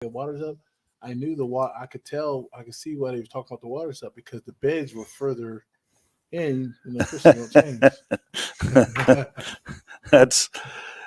the water's up, I knew the water. I could tell. I could see why they were talking about the water's up because the beds were further in, and the fish are gonna change. That's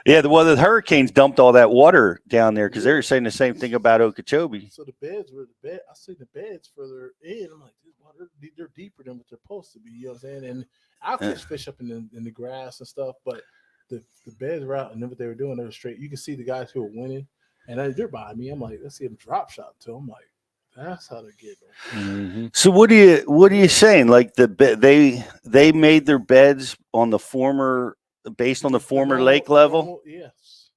well, the hurricanes dumped all that water down there because they were saying the same thing about Okeechobee. So the beds were the bed. I see the beds further in. I'm like, this water, they're deeper than what they're supposed to be. You know what I'm saying? And I'll catch fish up in the grass and stuff, but the beds were out, and then what they were doing, they were straight. You can see the guys who were winning, and they're by me. I'm like, let's see them drop shot too. I'm like, that's how they get them. So what are you saying? Like they made their beds on the former, based on the former lake level? Yes.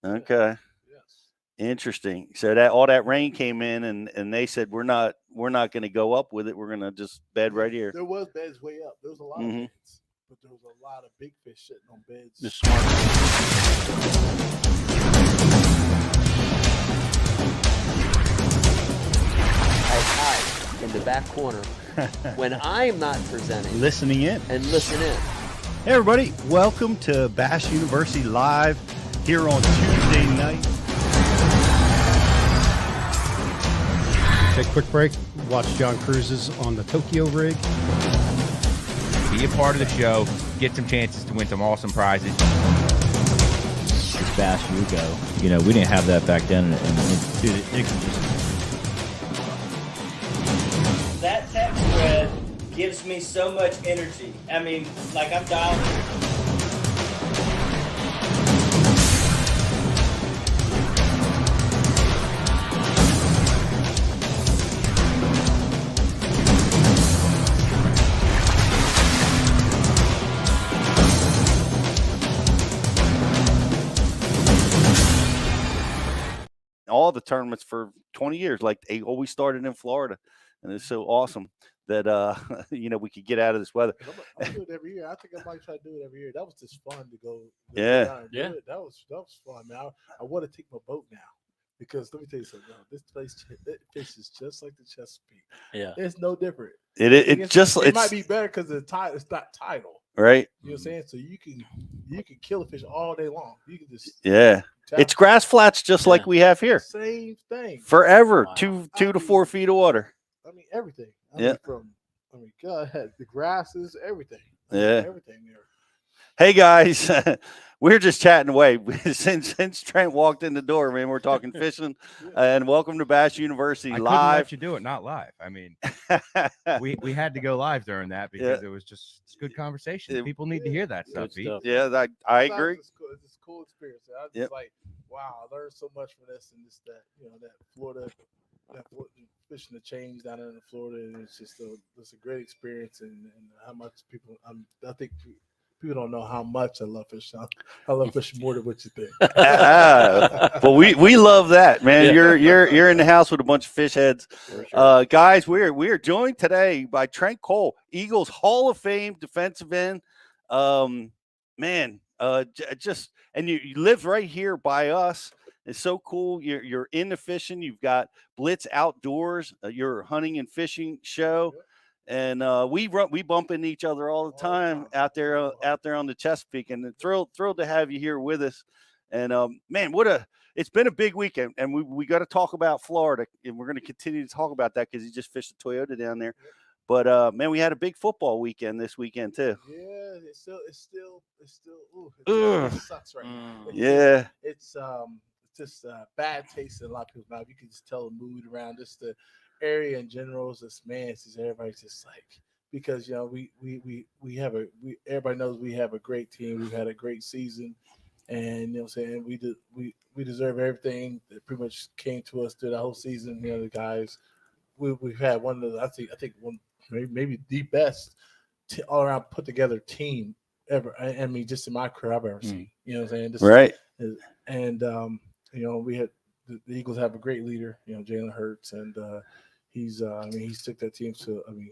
Okay. Yes. Interesting. So that all that rain came in, and they said we're not going to go up with it. We're going to just bed right here. There was beds way up. There was a lot of beds, but there was a lot of big fish sitting on beds. The smart. I hide in the back corner when I'm not presenting Listening in. and listen in. Hey, everybody. Welcome to Bass University Live here on Tuesday night. Take a quick break. Watch John Cruises on the Tokyo rig. Be a part of the show. Get some chances to win some awesome prizes. It's Bass You Go. You know, we didn't have that back then. And dude, it can just... That text thread gives me so much energy. I mean, like I'm dialed. All the tournaments for 20 years, like they always started in Florida, and it's so awesome that we could get out of this weather. I do it every year. I think I might try to do it every year. That was just fun to go. Yeah. Down and do it. That was fun. Man, I want to take my boat now because let me tell you something. This fish is just like the Chesapeake. Yeah, it's no different. It might be better because it's not tidal. Right. You know what I'm saying? So you can kill a fish all day long. You can just It's grass flats just like we have here. Same thing. Forever. Wow. 2 to 4 feet of water. I mean everything. Go ahead. The grasses, everything. Everything there. Hey guys, we're just chatting away since Trent walked in the door. Man, we're talking fishing, and welcome to Bass University Live. I couldn't let you do it not live. I mean, we had to go live during that because it was just good conversation. People need to hear that stuff. Yeah, I agree. It's a cool experience. I was just like, wow, I learned so much from this and this that Florida. That fishing the change down in Florida, and it's just a great experience, and how much people. I think people don't know how much I love fishing. I love fishing more than what you think. Well, we love that, man. Yeah. You're in the house with a bunch of fish heads, sure. Guys. We are joined today by Trent Cole, Eagles Hall of Fame defensive end. Just and you live right here by us. It's so cool. You're into fishing. You've got Blitz Outdoors, your hunting and fishing show, and we bump into each other all the time out there on the Chesapeake. And thrilled to have you here with us. And man, it's been a big weekend, and we got to talk about Florida, and we're going to continue to talk about that because you just fished a Toyota down there. But man, we had a big football weekend this weekend too. Yeah, it still sucks right now. It's just bad taste in a lot of people's mouth. You can just tell the mood around just the area in general. It's just everybody's just like, because everybody knows we have a great team. We've had a great season, and you know what I'm saying, we deserve everything that pretty much came to us through the whole season. You know, the guys, we've had one of the I think one maybe the best all around put together team ever. I mean, just in my career I've ever seen. You know what I'm saying? Right. And we had the Eagles have a great leader, Jalen Hurts, and he's took that team to. I mean,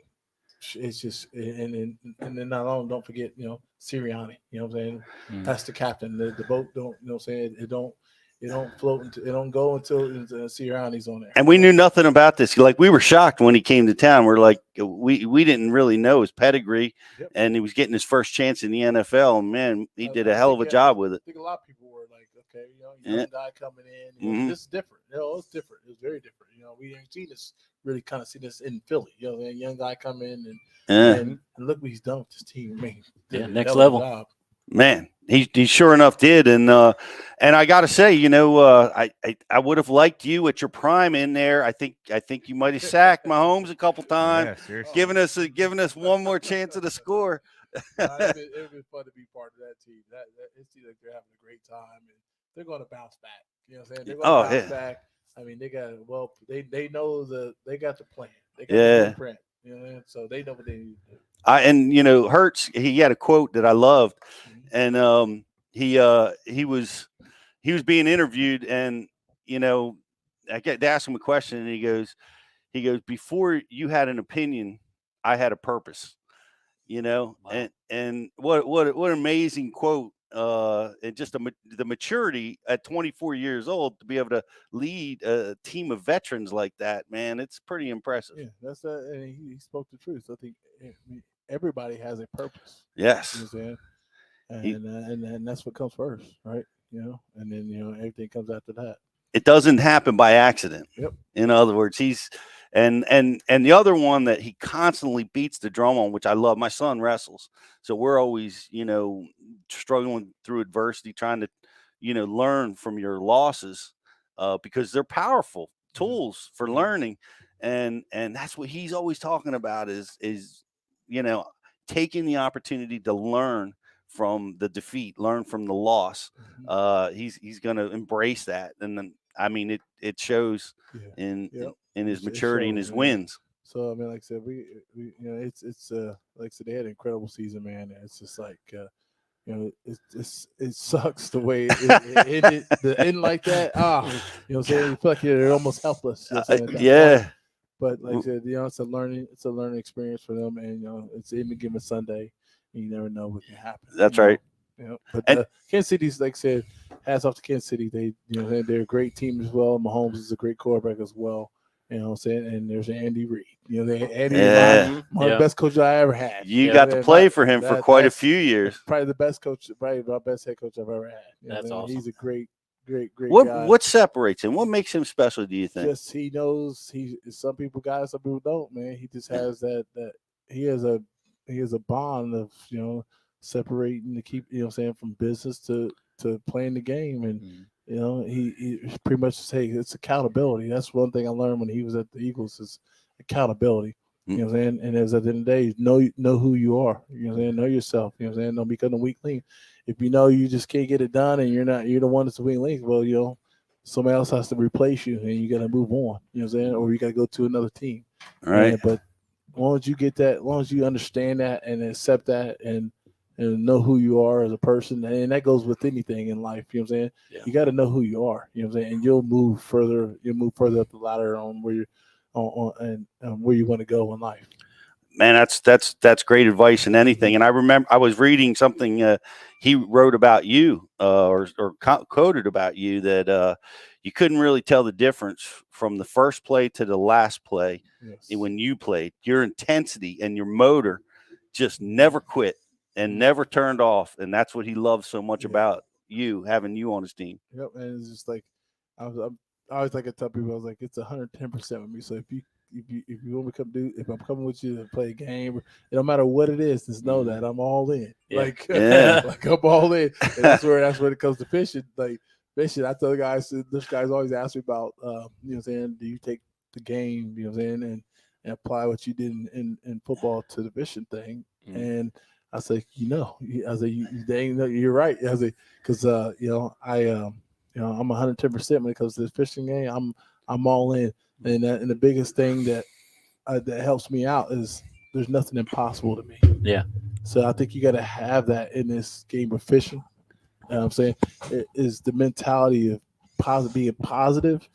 it's just and then not only don't forget Sirianni. You know what I'm saying? That's the captain. The boat don't. You know what I'm saying? It don't float. It don't go until Sirianni's on there. And we knew nothing about this. Like, we were shocked when he came to town. We're like, we didn't really know his pedigree, and he was getting his first chance in the NFL. And man, he did a hell of a job with it. I think a lot of people were like, okay, young guy coming in. Mhm. This is different. It's different. It's very different. We ain't seen this really kind of see this in Philly. A young guy come in and look what he's done with this team. I mean, next level. Job. Man, he sure enough did, and I got to say, I would have liked you at your prime in there. I think you might have sacked Mahomes a couple times, giving us one more chance at a score. It would be fun to be part of that team. It seems like they're having a great time, and they're going to bounce back. You know what I'm saying? They're going to bounce back. I mean, they got they know they got the plan. They got the blueprint. So they know what they need to do. Hurts, he had a quote that I loved, and he was being interviewed, and they asked him a question, and he goes, before you had an opinion, I had a purpose. Wow. And what an amazing quote, and just the maturity at 24 years old to be able to lead a team of veterans like that, man, it's pretty impressive. Yeah, that's and he spoke the truth. I think everybody has a purpose. Yes. You know what I'm saying? And that's what comes first, right? And then everything comes after that. It doesn't happen by accident. Yep. In other words, he's and the other one that he constantly beats the drum on, which I love. My son wrestles, so we're always struggling through adversity, trying to learn from your losses, because they're powerful tools for learning, and that's what he's always talking about is taking the opportunity to learn from the defeat, learn from the loss. He's going to embrace that, and then it shows in his maturity and his wins. So like I said, we it's like I said, they had an incredible season, man. It's just like it sucks the way it ended, the end like that. You feel like you're almost helpless. Yeah. But like I said, it's a learning experience for them, and it's any given Sunday. You never know what can happen. That's right. But Kansas City's, like I said, hats off to Kansas City. They're a great team as well. Mahomes is a great quarterback as well. You know what I'm saying? And there's Andy Reid. Andy Reid, one of the best coaches I ever had. You got to play for him for quite a few years. Probably the best coach, probably the best head coach I've ever had. That's awesome. He's a great guy. What separates him? What makes him special, do you think? Just he knows some people got it, some people don't, man. He just has that he has a bond of, separating to keep, from business to playing the game. And he pretty much say it's accountability. That's one thing I learned when he was at the Eagles is accountability. You know what I'm saying? And as at the end of the day, know who you are. You know what I'm saying? Know yourself. You know what I'm saying? Don't become a weak link. If you know you just can't get it done and you're the one that's a weak link, well, somebody else has to replace you and you got to move on. You know what I'm saying? Or you got to go to another team. All right. But as long as you get that, as long as you understand that and accept that and know who you are as a person, and that goes with anything in life. You know what I'm saying? Yeah. You got to know who you are. You know what I'm saying? And you'll move further up the ladder on where you're on where you want to go in life. Man, that's great advice in anything. And I remember I was reading something he wrote about you, or quoted about you, that you couldn't really tell the difference from the first play to the last play. Yes. When you played. Your intensity and your motor just never quit and never turned off, and that's what he loves so much about you, having you on his team. Yep, and it's just like I always like to tell people, I was like, it's 110% with me. So if you want me to come if I'm coming with you to play a game, it don't matter what it is, just know that I'm all in. Yeah. Like I'm all in. And that's where it comes to fishing. Like fishing, I tell the guys, this guy's always ask me about, you know what I'm saying, do you take the game, you know what I'm saying, and apply what you did in football to the fishing thing. And I say, I say, you're right. I say, because I'm 110% when it comes to the fishing game. I'm all in, and the biggest thing that helps me out is there's nothing impossible to me. Yeah. So I think you got to have that in this game of fishing. You know what I'm saying? It is the mentality of being positive,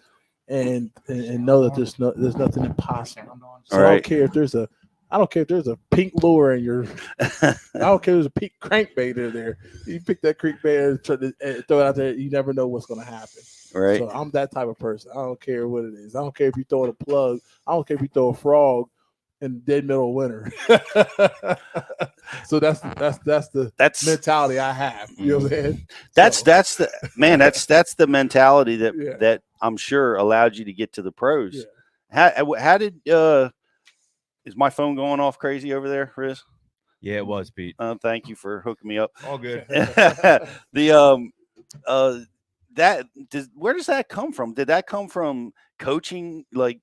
and know that there's nothing impossible. So All right. I don't care if there's a pink lure in your. I don't care if there's a pink crankbait in there. You pick that crankbait and try to throw it out there. You never know what's going to happen. Right. So I'm that type of person. I don't care what it is. I don't care if you throw in a plug. I don't care if you throw a frog in the dead middle of winter. So that's the mentality I have. You know what I'm saying? That's the man. That's the mentality that Yeah. that I'm sure allowed you to get to the pros. Yeah. How did is my phone going off crazy over there, Riz? Yeah, it was, Pete. Thank you for hooking me up. All good. Where does that come from? Did that come from coaching, like,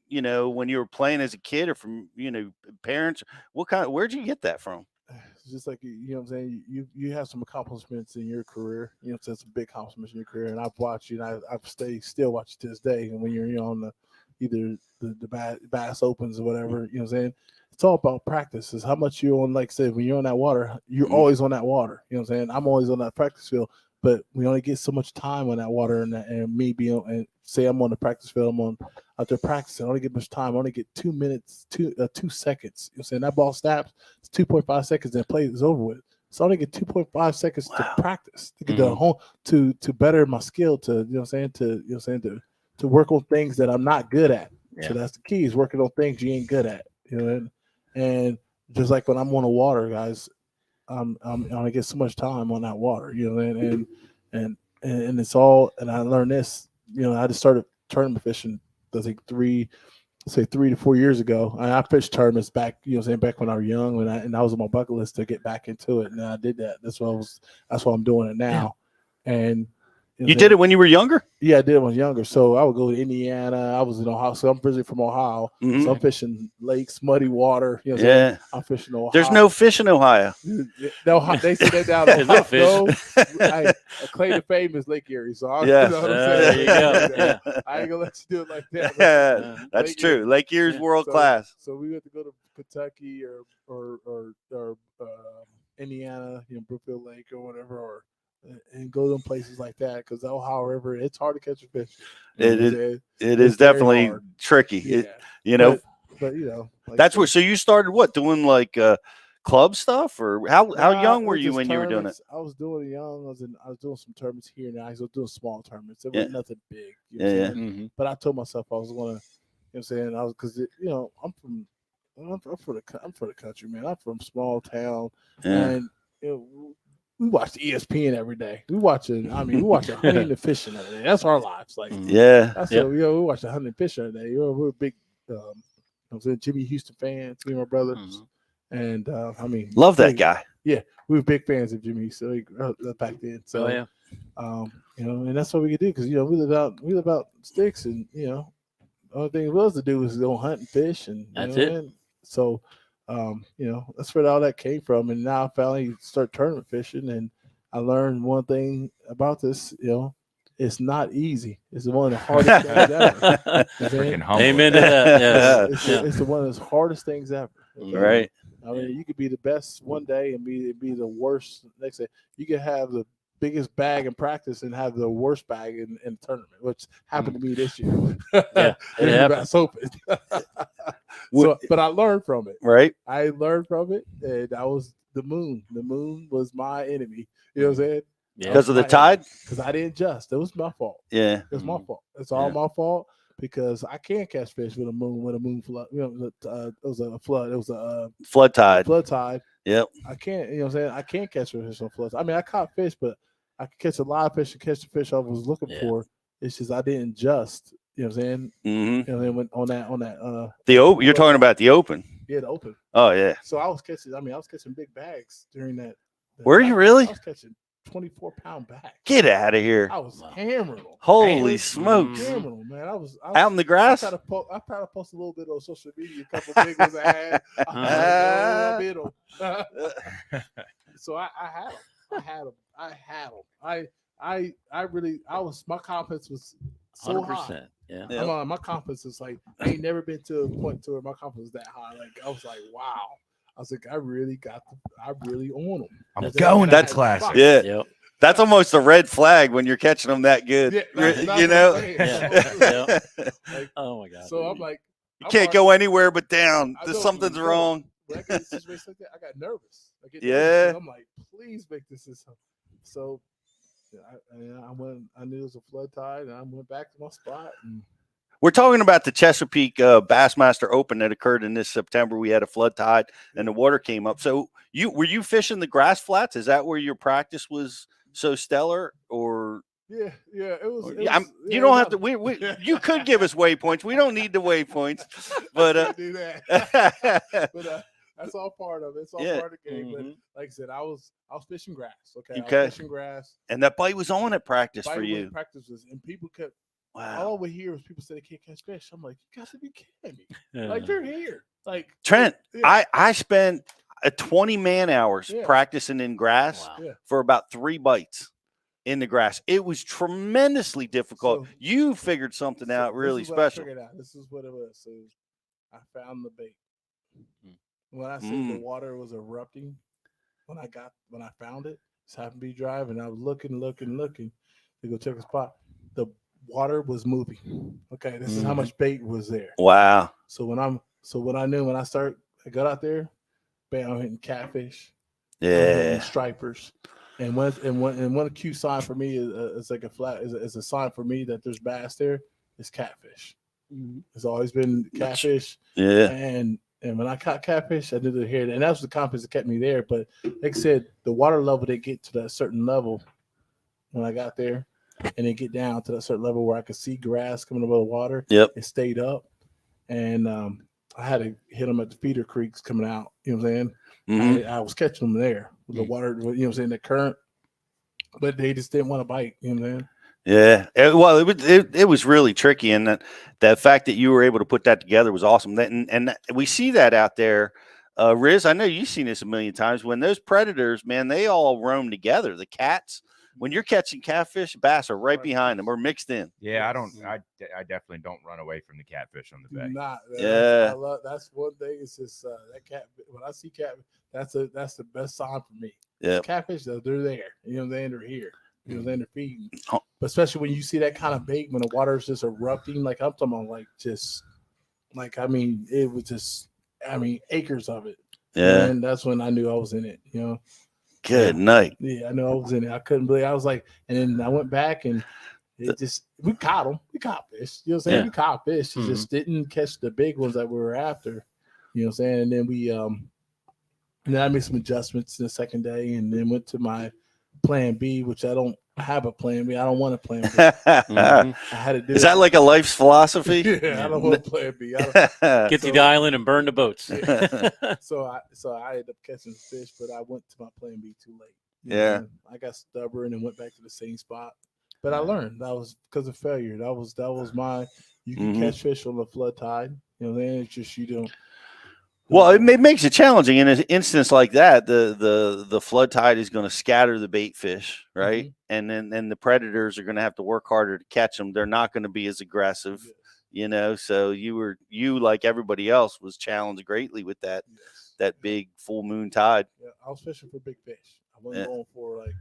you know, when you were playing as a kid, or from, you know, parents? Where'd you get that from? It's just like, you know what I'm saying, you have some accomplishments in your career, you know, some big accomplishments in your career, and I've watched you, and I've still watch you to this day. And when you're, you know, on either the Bass Opens or whatever, you know what I'm saying, it's all about practice. It's how much you're on. Like I said, when you're on that water, you're always on that water. You know what I'm saying? I'm always on that practice field, but we only get so much time on that water, and me being on, and say I'm on the practice field, I'm on out there practicing. I only get much time. I only get 2 minutes, 2 seconds. You know what I'm saying? That ball snaps, it's 2.5 seconds, and play is over with. So I only get 2.5 seconds to practice, to get the whole, to better my skill, to, you know what I'm saying, to work on things that I'm not good at. So that's the key, is working on things you ain't good at. You know, and just like when I'm on the water, guys, I'm gonna get so much time on that water. You know, and it's all. And I learned this. You know, I just started tournament fishing, I think 3 to 4 years ago. I fished tournaments back, you know, saying back when I was young, and I was on my bucket list to get back into it, and I did that. That's why I'm doing it now. And you did it when you were younger? Yeah, I did it when I was younger. So I would go to Indiana. I was in Ohio. So I'm originally from Ohio. Mm-hmm. So I'm fishing lakes, muddy water. You know, I'm fishing Ohio. There's no fish in Ohio. No, they say that down there. No fish. Claim to fame is Lake Erie. So you know what I'm saying? There you go. Yeah. I ain't gonna let you do it like that. That's true. Lake Erie's world class. So we had to go to Kentucky or Indiana, you know, Brookfield Lake or whatever, and go to places like that, because the Ohio River, it's hard to catch a fish. It is definitely tricky. Yeah. You know, but you know, like that's where. So you started doing like club stuff, or how young were you when you were doing it? I was doing it young. I was doing some tournaments here and there. I was doing small tournaments. It was nothing big. You know what I'm saying? Mm-hmm. But I told myself I was going to, you know what I'm saying, because you know, I'm for the country, man. I'm from small town, and you know, we watch ESPN every day. We watch hunting and fishing every day. That's our lives. Like, that's we watch the hunting and fishing every day. You know, we're big, I'm saying, Jimmy Houston fans, me and my brothers, and love that guy. Yeah, we were big fans of Jimmy Houston back then. So, you know, and that's what we could do, because you know we live out sticks, and you know, the only thing was to do was go hunt and fish, and that's it. And so. You know, that's where all that came from. And now I finally start tournament fishing, and I learned one thing about this, you know, it's not easy. It's one of the hardest things ever. Amen to that. Yeah. It's one of the hardest things ever. Okay? Right. I mean, you could be the best one day and be the worst next day. You could have the biggest bag in practice and have the worst bag in the tournament, which happened to me this year. Yeah, it happened. Bass Open. So, but I learned from it. Right. I learned from it, and I was the moon. The moon was my enemy. You know what I'm saying? Yeah. Because of the tide? Because I didn't adjust. It was my fault. Yeah. It was my fault. It's all my fault, because I can't catch fish with a moon flood. You know, it was a flood. It was a flood tide. Flood tide. Yep. I can't, you know what I'm saying? I can't catch fish on floods. I mean, I caught fish, but I could catch a lot of fish and catch the fish I was looking for. It's just I didn't adjust. You know what I'm saying? Mm-hmm. And then went on that the open. You're talking about the open. Yeah, the open. Oh yeah. So I was catching big bags during that. Were you really? I was catching 24-pound bags. Get out of here! I was hammering them. Holy smokes! Hammering them, man. I was out in the grass. I tried to post a little bit on social media. A couple big ones I had. I had them. So I had them. My confidence was so 100%. high. Yeah. My confidence is like, I ain't never been to a point to where my confidence is that high. Like, I was like, wow. I was like, I really own them. I'm going. That's classic. Yeah. Yep. That's almost a red flag when you're catching them that good. Yeah, you know? Like, oh my God. So I'm like, you can't go anywhere but down. Something's wrong. When I get in a situation like that, I got nervous. I'm like, please make this something. So I knew it was a flood tide, and I went back to my spot. And We're talking about the Chesapeake Bassmaster Open that occurred in this September. We had a flood tide and the water came up. So were you fishing the grass flats? Is that where your practice was so stellar, or? Yeah, it was. You don't have to. You could give us waypoints. We don't need the waypoints, but do that. But that's all part of it. It's all part of the game. Mm-hmm. But like I said, I was fishing grass. Okay. Okay. I was fishing grass. And that bite was on at practice for you. Practice was, and people kept. Wow. All I would hear was people say they can't catch fish. I'm like, you got to be kidding me! Like they're here. Like Trent, I spent 20 man hours practicing in grass for about 3 bites in the grass. It was tremendously difficult. So, you figured something out really special. This is what it was. So I found the bait. When I said the water was erupting, when I found it, just happened to be driving. I was looking to go check a spot. The water was moving. Okay, this is how much bait was there. Wow. So when I got out there, bam, I'm hitting catfish. Yeah. Stripers. And one cue sign for me is like a flat is a sign for me that there's bass there. It's catfish. It's always been catfish. Yeah. And when I caught catfish, I knew to hear it, and that was the confidence that kept me there. But like I said, the water level they get to that certain level when I got there, and they get down to that certain level where I could see grass coming above the water. Yep. It stayed up, and I had to hit them at the feeder creeks coming out. You know what I'm saying? I was catching them there with the water. You know what I'm saying? The current, but they just didn't want to bite. You know what I'm saying? Yeah. It was really tricky, and that fact that you were able to put that together was awesome. And we see that out there. Riz, I know you've seen this a million times. When those predators, man, they all roam together. The cats. When you're catching catfish, bass are right behind them or mixed in. Yeah, I definitely don't run away from the catfish on the bay. That's one thing. It's just that cat. When I see catfish, that's the best sign for me. Yeah, catfish, they're there. You know what I'm saying? They're here. You know what I'm saying? They're feeding. But especially when you see that kind of bait when the water is just erupting, like I'm talking about, it was just acres of it. Yeah, and that's when I knew I was in it. You know. Good night. Yeah, I know I was in it. I couldn't believe. I was like, and then I went back and we caught them. We caught fish. You know what I'm saying? We caught fish. We just didn't catch the big ones that we were after. You know what I'm saying? And then then I made some adjustments the second day, and then went to my plan B, which I don't have a plan B. I don't want a plan B. I had to do. Is that like a life's philosophy? Yeah, I don't want a plan B. Get to the island and burn the boats. So I ended up catching fish, but I went to my plan B too late. Yeah, I got stubborn and went back to the same spot. But I learned that was because of failure. That was my. You can catch fish on the flood tide. You know, then it's just you don't. Well, it makes it challenging in an instance like that. The flood tide is going to scatter the bait fish, right? And then the predators are going to have to work harder to catch them. They're not going to be as aggressive, you know. So you like everybody else was challenged greatly with that big full moon tide. Yeah, I was fishing for big fish. I wasn't going for like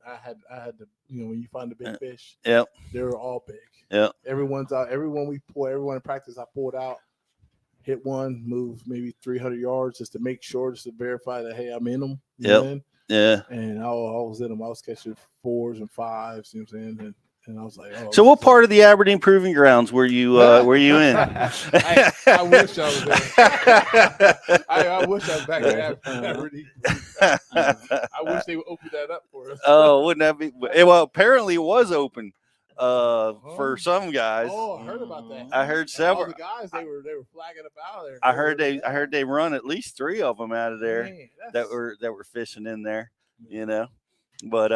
I had to, you know, when you find the big fish, they were all big. Yeah, everyone in practice I pulled out. Hit one, move maybe 300 yards just to make sure, just to verify that, hey, I'm in them. Yeah. And I was in them. I was catching 4s and 5s, you know what I'm saying? And I was like, oh. So what part of the Aberdeen Proving Grounds were you in? I wish I was there. I wish I was back in Aberdeen. I wish they would open that up for us. Oh, wouldn't that be? Well, apparently it was open. For some guys. Oh, I heard about that. I heard several. All the guys they were flagging up out of there. I heard they run at least 3 of them out of there. Man, that were fishing in there, you know. But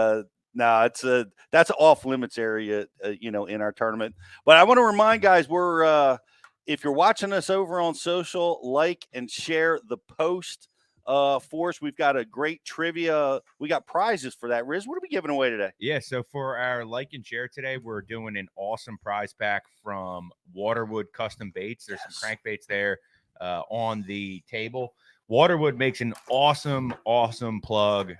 no, that's an off limits area, you know, in our tournament. But I want to remind guys, we're if you're watching us over on social, like and share the post. For us, we've got a great trivia. We got prizes for that. Riz, what are we giving away today? Yeah, so for our like and share today, we're doing an awesome prize pack from Waterwood Custom Baits. There's some crankbaits there on the table. Waterwood makes an awesome plug.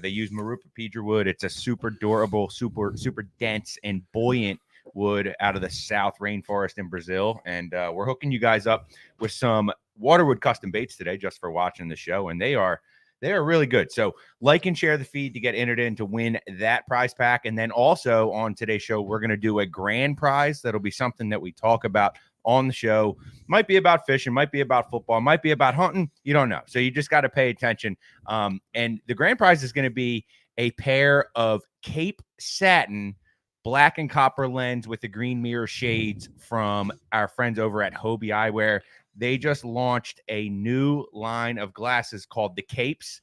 They use Marupa Pedra wood. It's a super durable, super dense and buoyant wood out of the South rainforest in Brazil. And we're hooking you guys up with some Waterwood custom baits today just for watching the show, and they are They are really good. So like and share the feed to get entered in to win that prize pack. And then also on today's show, we're going to do a grand prize. That'll be something that we talk about on the show. Might be about fishing, might be about football, might be about hunting. You don't know. So you just got to pay attention. And the grand prize is going to be a pair of Cape Satin black and copper lens with the green mirror shades from our friends over at Hobie Eyewear. They just launched a new line of glasses called the Capes.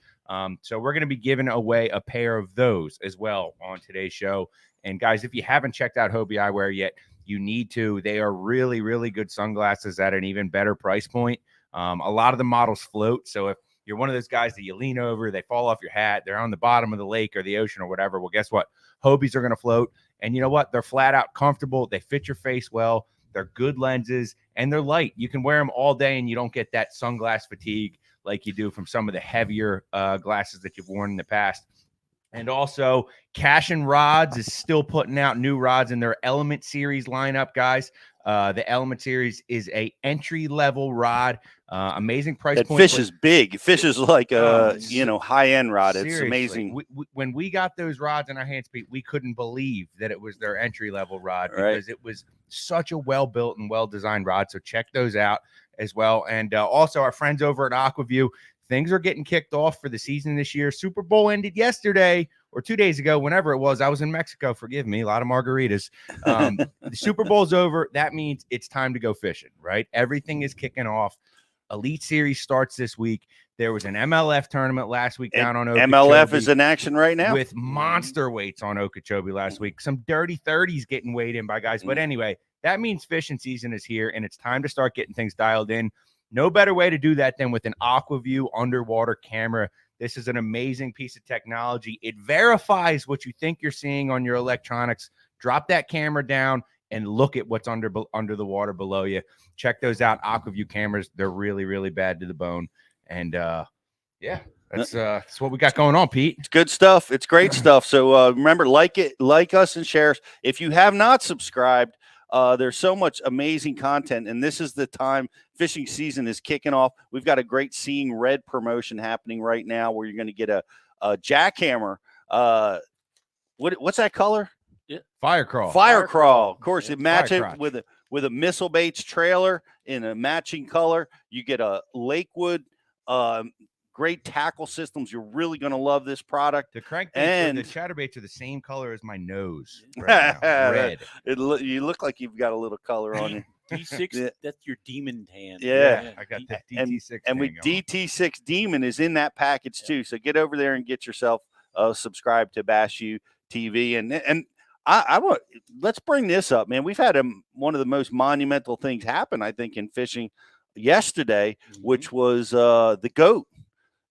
So we're going to be giving away a pair of those as well on today's show. And guys, if you haven't checked out Hobie Eyewear yet, you need to. They are really, really good sunglasses at an even better price point. A lot of the models float. So if you're one of those guys that you lean over, they fall off your hat, they're on the bottom of the lake or the ocean or whatever. Well, guess what? Hobies are going to float. And you know what? They're flat out comfortable. They fit your face well. They're good lenses and they're light. You can wear them all day and you don't get that sunglass fatigue like you do from some of the heavier glasses that you've worn in the past. And also, Cash and Rods is still putting out new rods in their Element Series lineup, guys. The Element Series is a entry-level rod. Amazing price That point. fish is big. Fish is like a high-end rod. It's Seriously, amazing. When we got those rods in our hands, Pete, we couldn't believe that it was their entry-level rod because it was such a well-built and well-designed rod. So check those out as well. And also our friends over at Aquaview, things are getting kicked off for the season this year. Super Bowl ended yesterday or 2 days ago, whenever it was. I was in Mexico. Forgive me. A lot of margaritas. The Super Bowl's over. That means it's time to go fishing, right? Everything is kicking off. Elite Series starts this week. There was an MLF tournament last week down on Okeechobee. MLF is in action right now with monster weights on Okeechobee last week. Some dirty 30s getting weighed in by guys. But anyway, that means fishing season is here, and it's time to start getting things dialed in. No better way to do that than with an Aquaview underwater camera. This is an amazing piece of technology. It verifies what you think you're seeing on your electronics. Drop that camera down and look at what's under the water below you. Check those out. Aquaview cameras. They're really, really bad to the bone. And that's what we got going on, Pete. It's good stuff. It's great stuff. So remember, like us and share us. If you have not subscribed, there's so much amazing content, and this is the time. Fishing season is kicking off. We've got a great Seeing Red promotion happening right now where you're going to get a jackhammer. What's that color? Fire crawl. Fire crawl. Of course, Yeah. it matches with a Missile Baits trailer in a matching color. You get a Lakewood. Great tackle systems. You're really going to love this product. The crankbaits and the chatterbaits are the same color as my nose right now. Red. You look like you've got a little color on you. D6, that's your demon tan. Yeah. I got that DT6. And with DT6 Demon is in that package too. So get over there and get yourself subscribed to Bass U TV. And I want, let's bring this up, man. We've had one of the most monumental things happen, I think, in fishing yesterday, which was the GOAT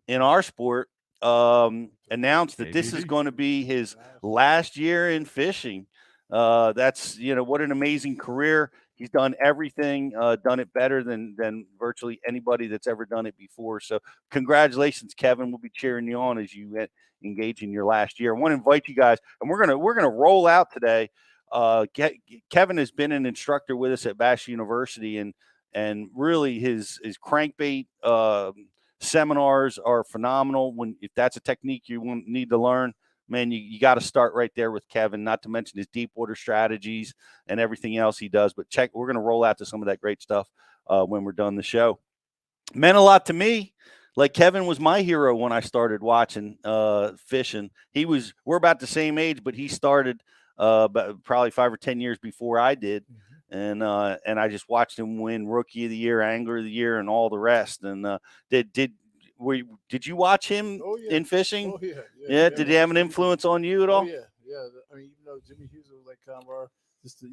in our sport announced that this is going to be his last year in fishing. That's, what an amazing career. He's done everything, done it better than virtually anybody that's ever done it before. So congratulations, Kevin. We'll be cheering you on as you engage in your last year. I want to invite you guys, and we're gonna roll out today. Kevin has been an instructor with us at Bass University, and really his crankbait seminars are phenomenal. If that's a technique you need to learn, man, you got to start right there with Kevin, not to mention his deep water strategies and everything else he does. But we're going to roll out to some of that great stuff when we're done the show. Meant a lot to me. Like Kevin was my hero when I started watching fishing. We're about the same age, but he started probably 5 or 10 years before I did. And I just watched him win Rookie of the Year, Angler of the Year, and all the rest. And did you watch him in fishing? Oh, yeah. Did he have an influence on you at all? Oh, yeah. I mean, Jimmy Hughes was like kind of our, just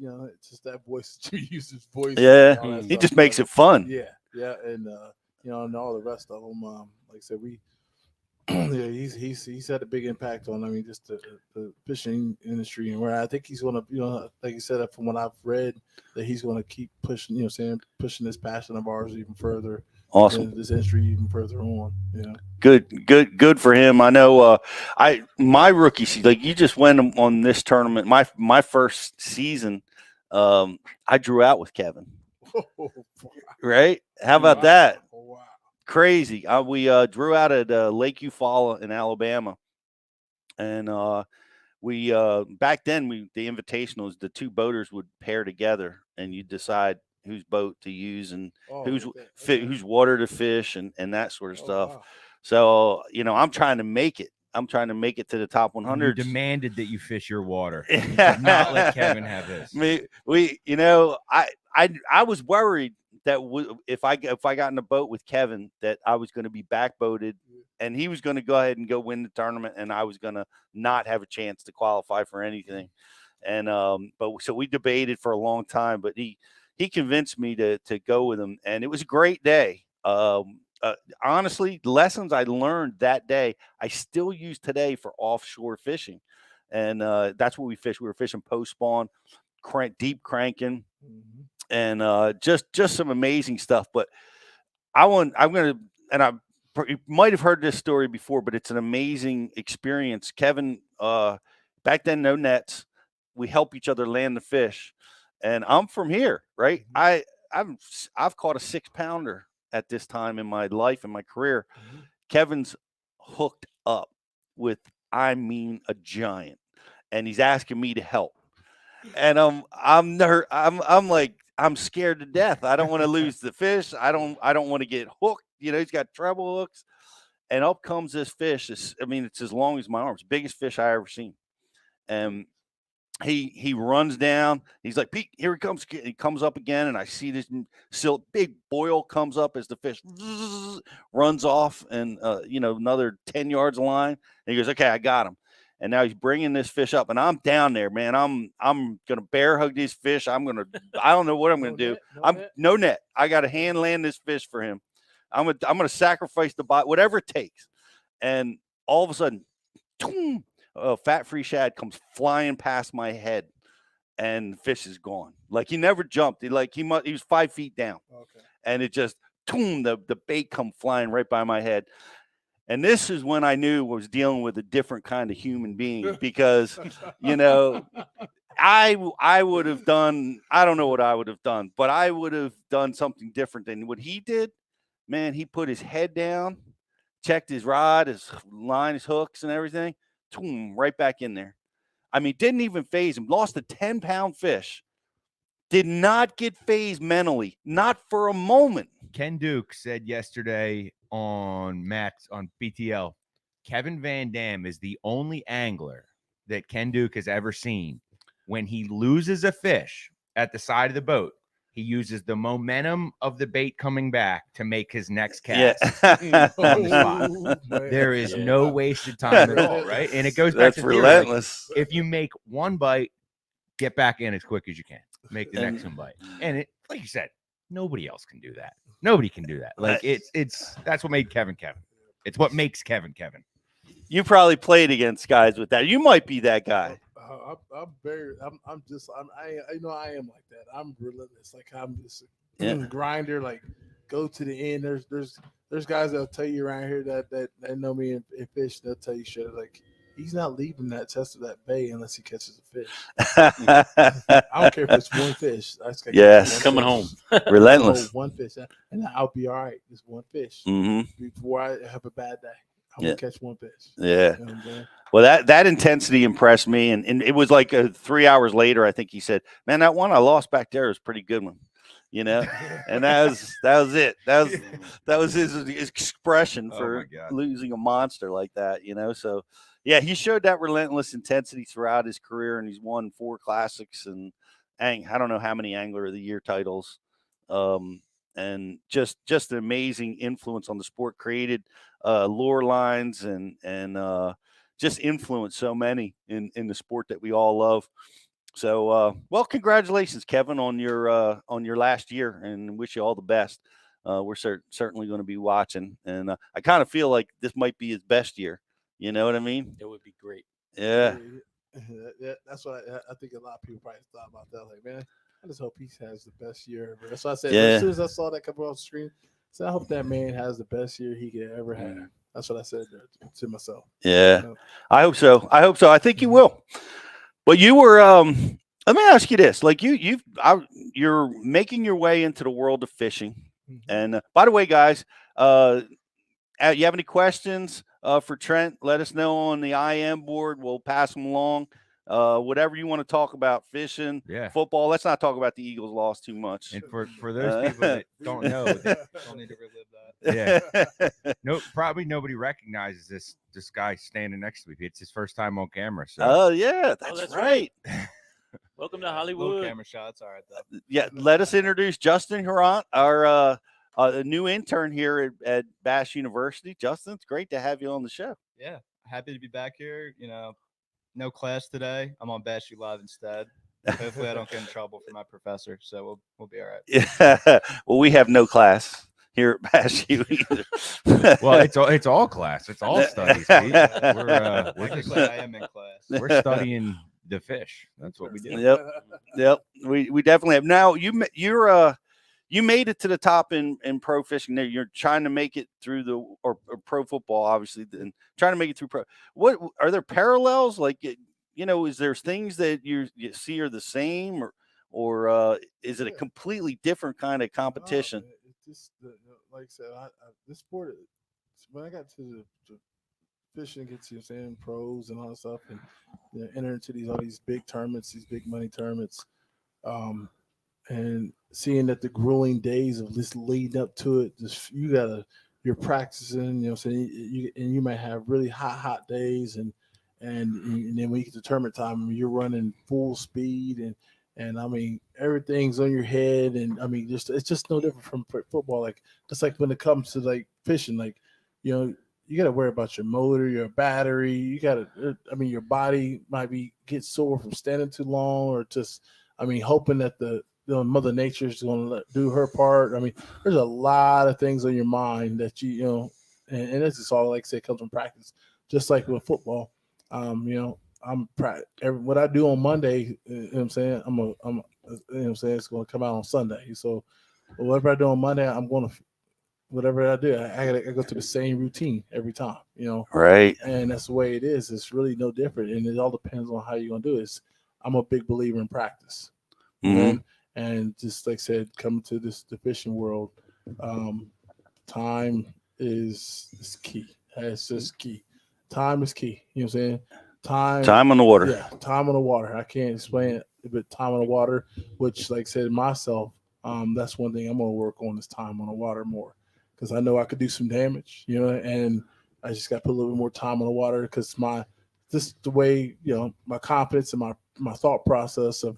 just that voice. Jimmy Hughes' voice. Yeah, he just makes it fun. Yeah, and and all the rest of them. Like I said, he's had a big impact on. Just the fishing industry, and where I think he's going to, like you said, from what I've read, that he's going to keep pushing, pushing this passion of ours even further. Awesome. This industry even further on. Yeah. Good for him. I know. My rookie season, like you just went on this tournament. My first season, I drew out with Kevin. Right? How about that? Wow. crazy. We drew out at Lake Eufaula in Alabama, and we back then the invitationals, the two boaters would pair together, and you decide whose boat to use and whose water to fish and that sort of stuff. Wow. So I'm trying to make it. I'm trying to make it to the top 100. You demanded that you fish your water. You did not let Kevin have his. I was worried that if I got in a boat with Kevin, that I was going to be backboated, and he was going to go ahead and go win the tournament, and I was going to not have a chance to qualify for anything. And so we debated for a long time, but he convinced me to go with him, and it was a great day. Honestly, lessons I learned that day, I still use today for offshore fishing. And that's what we fish. We were fishing post spawn, deep cranking, and just some amazing stuff. But you might have heard this story before, but it's an amazing experience. Kevin, back then, no nets. We help each other land the fish. And I'm from here, right? I've caught a 6-pounder at this time in my life and my career. Kevin's hooked up with, a giant, and he's asking me to help. And I'm like, I'm scared to death. I don't want to lose the fish. I don't want to get hooked. He's got treble hooks, and up comes this fish. It's as long as my arms, biggest fish I ever seen. And he runs down. He's like, Pete, here he comes. He comes up again, and I see this big boil comes up as the fish runs off, and another 10 yards of line. And he goes, okay, I got him. And now he's bringing this fish up, and I'm down there, man. I'm gonna bear hug these fish. I don't know what I'm gonna do. No net. I got to hand land this fish for him. I'm gonna sacrifice the bot, whatever it takes. And all of a sudden, fat-free shad comes flying past my head, and the fish is gone. Like, he never jumped. He was 5 feet down. Okay. And it just, the bait come flying right by my head. And this is when I knew I was dealing with a different kind of human being, because, I would have done, I don't know what I would have done, but I would have done something different than what he did. Man, he put his head down, checked his rod, his line, his hooks and everything. Right back in there. Didn't even phase him. Lost a 10-pound fish. Did not get phased mentally. Not for a moment. Ken Duke said yesterday on BTL, Kevin Van Dam is the only angler that Ken Duke has ever seen. When he loses a fish at the side of the boat, he uses the momentum of the bait coming back to make his next cast. Yeah. On the spot. There is no wasted time at all, right? And it goes back to relentless. If you make one bite, get back in as quick as you can. Make the next one bite. And like you said, nobody else can do that. Nobody can do that. Like, that's what made Kevin Kevin. It's what makes Kevin Kevin. You probably played against guys with that. You might be that guy. I am like that. I'm relentless. Like, I'm just a grinder. Like, go to the end. There's guys that'll tell you around here that know me and fish. They'll tell you shit like, he's not leaving that test of that bay unless he catches a fish. I don't care if it's one fish. Coming home. Relentless. One fish, and I'll be all right. Just one fish before I have a bad day. I'm gonna catch one fish. Yeah. Well, that intensity impressed me, and it was like 3 hours later, I think he said, "Man, that one I lost back there was a pretty good one," and that was it. That was his expression for losing a monster like that, So, yeah, he showed that relentless intensity throughout his career, and he's won 4 classics and I don't know how many Angler of the Year titles, and just an amazing influence on the sport. Created lure lines and just influenced so many in the sport that we all love. So, well, congratulations, Kevin, on your last year, and wish you all the best. We're certainly going to be watching, and I kind of feel like this might be his best year. You know what I mean? It would be great. Yeah. That's what I think a lot of people probably thought about that. Like, man, I just hope he has the best year ever. That's what I said. As soon as I saw that come off the screen, so I hope that man has the best year he could ever have. That's what I said to myself. Yeah. I hope so. I think you will. But you were let me ask you this. Like, you're making your way into the world of fishing. And by the way, guys, you have any questions for Trent? Let us know on the IM board. We'll pass them along. Whatever you want to talk about, fishing, football. Let's not talk about the Eagles loss too much. And for those people that don't know, don't need to relive that. Yeah, no, probably nobody recognizes this guy standing next to me. It's his first time on camera. So. Oh yeah, that's right. Welcome to Hollywood. Little camera shots, all right though. Yeah, let us introduce Justin Hurant, our a new intern here at Bass University. Justin, it's great to have you on the show. Yeah, happy to be back here. No class today. I'm on Bass U Live instead. Hopefully I don't get in trouble for my professor, so we'll be all right. Yeah. Well, we have no class here at Bass U either. Well, it's all class. It's all studies. We're I am in class. We're studying the fish. That's what we do. Yep. We definitely have. Now you made it to the top in pro fishing. There, you're trying to make it through or pro football, obviously, and trying to make it through pro. What are there parallels? Like, is there things that you see are the same, or is it a completely different kind of competition? It's just like I said, this sport. When I got to the fishing, gets pros and all that stuff, and enter into all these big tournaments, these big money tournaments. And seeing that the grueling days of this leading up to it, you're practicing, you might have really hot days, and then when you get to tournament time, you're running full speed, and I mean everything's on your head, and I mean it's just no different from football. Like just like when it comes to like fishing, like you got to worry about your motor, your battery. You got to, your body might get sore from standing too long, or just, hoping that Mother Nature's going to do her part. There's a lot of things on your mind that and this is all, like I said, comes from practice. Just like with football, what I do on Monday, it's going to come out on Sunday. So whatever I do on Monday, whatever I do, I go to the same routine every time, Right. And that's the way it is. It's really no different. And it all depends on how you're going to do it. I'm a big believer in practice. Mm-hmm. And just like I said, coming to the fishing world, time is key. It's just key. Time is key. You know what I'm saying? Time on the water. Yeah, time on the water. I can't explain it, but time on the water, which, like I said, myself, that's one thing I'm going to work on is time on the water more, because I know I could do some damage, and I just got to put a little bit more time on the water, because the way, my confidence and my thought process of,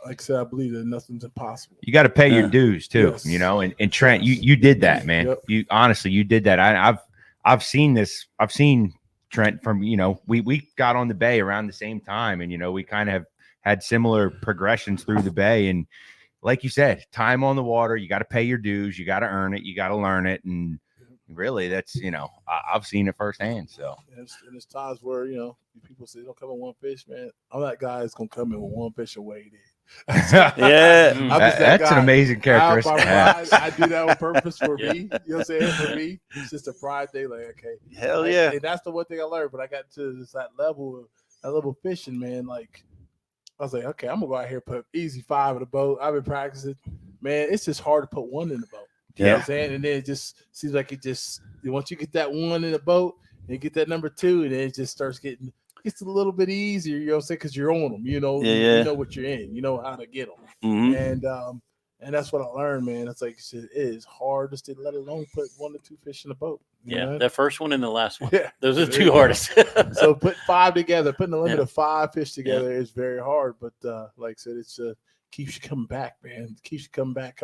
like I said, I believe that nothing's impossible. You got to pay your dues too, Yes. And Trent, you did that, man. Yep. You did that. I've seen this. I've seen Trent from, we got on the bay around the same time, and, we kind of have had similar progressions through the bay. And like you said, time on the water, you got to pay your dues. You got to earn it. You got to learn it. And really that's, I've seen it firsthand. So and there's times where, people say don't come in one fish, man. I'm that guy that's going to come in with one fish away. Yeah. That's an amazing characteristic. I do that on purpose for me. You know what I'm saying? For me, it's just a pride thing. Like, okay. Hell yeah. And that's the one thing I learned. But I got to that level of fishing, man. Like, I was like, okay, I'm going to go out here and put easy 5 in the boat. I've been practicing. Man, it's just hard to put 1 in the boat. You know what I'm saying? And then it just seems like once you get that 1 in the boat, and you get that number 2, and then it just starts getting – it's a little bit easier, you know what I'm saying, because you're on them, you know what you're in, you know how to get them. Mm-hmm. And that's what I learned, man. It's like it is hard just to let alone put 1 or 2 fish in the boat. Yeah, that first one and the last one. Yeah. Those are the 2 hardest. So put 5 together, putting a limit of 5 fish together is very hard. But like I said, it's keeps you coming back, man. It keeps you come back,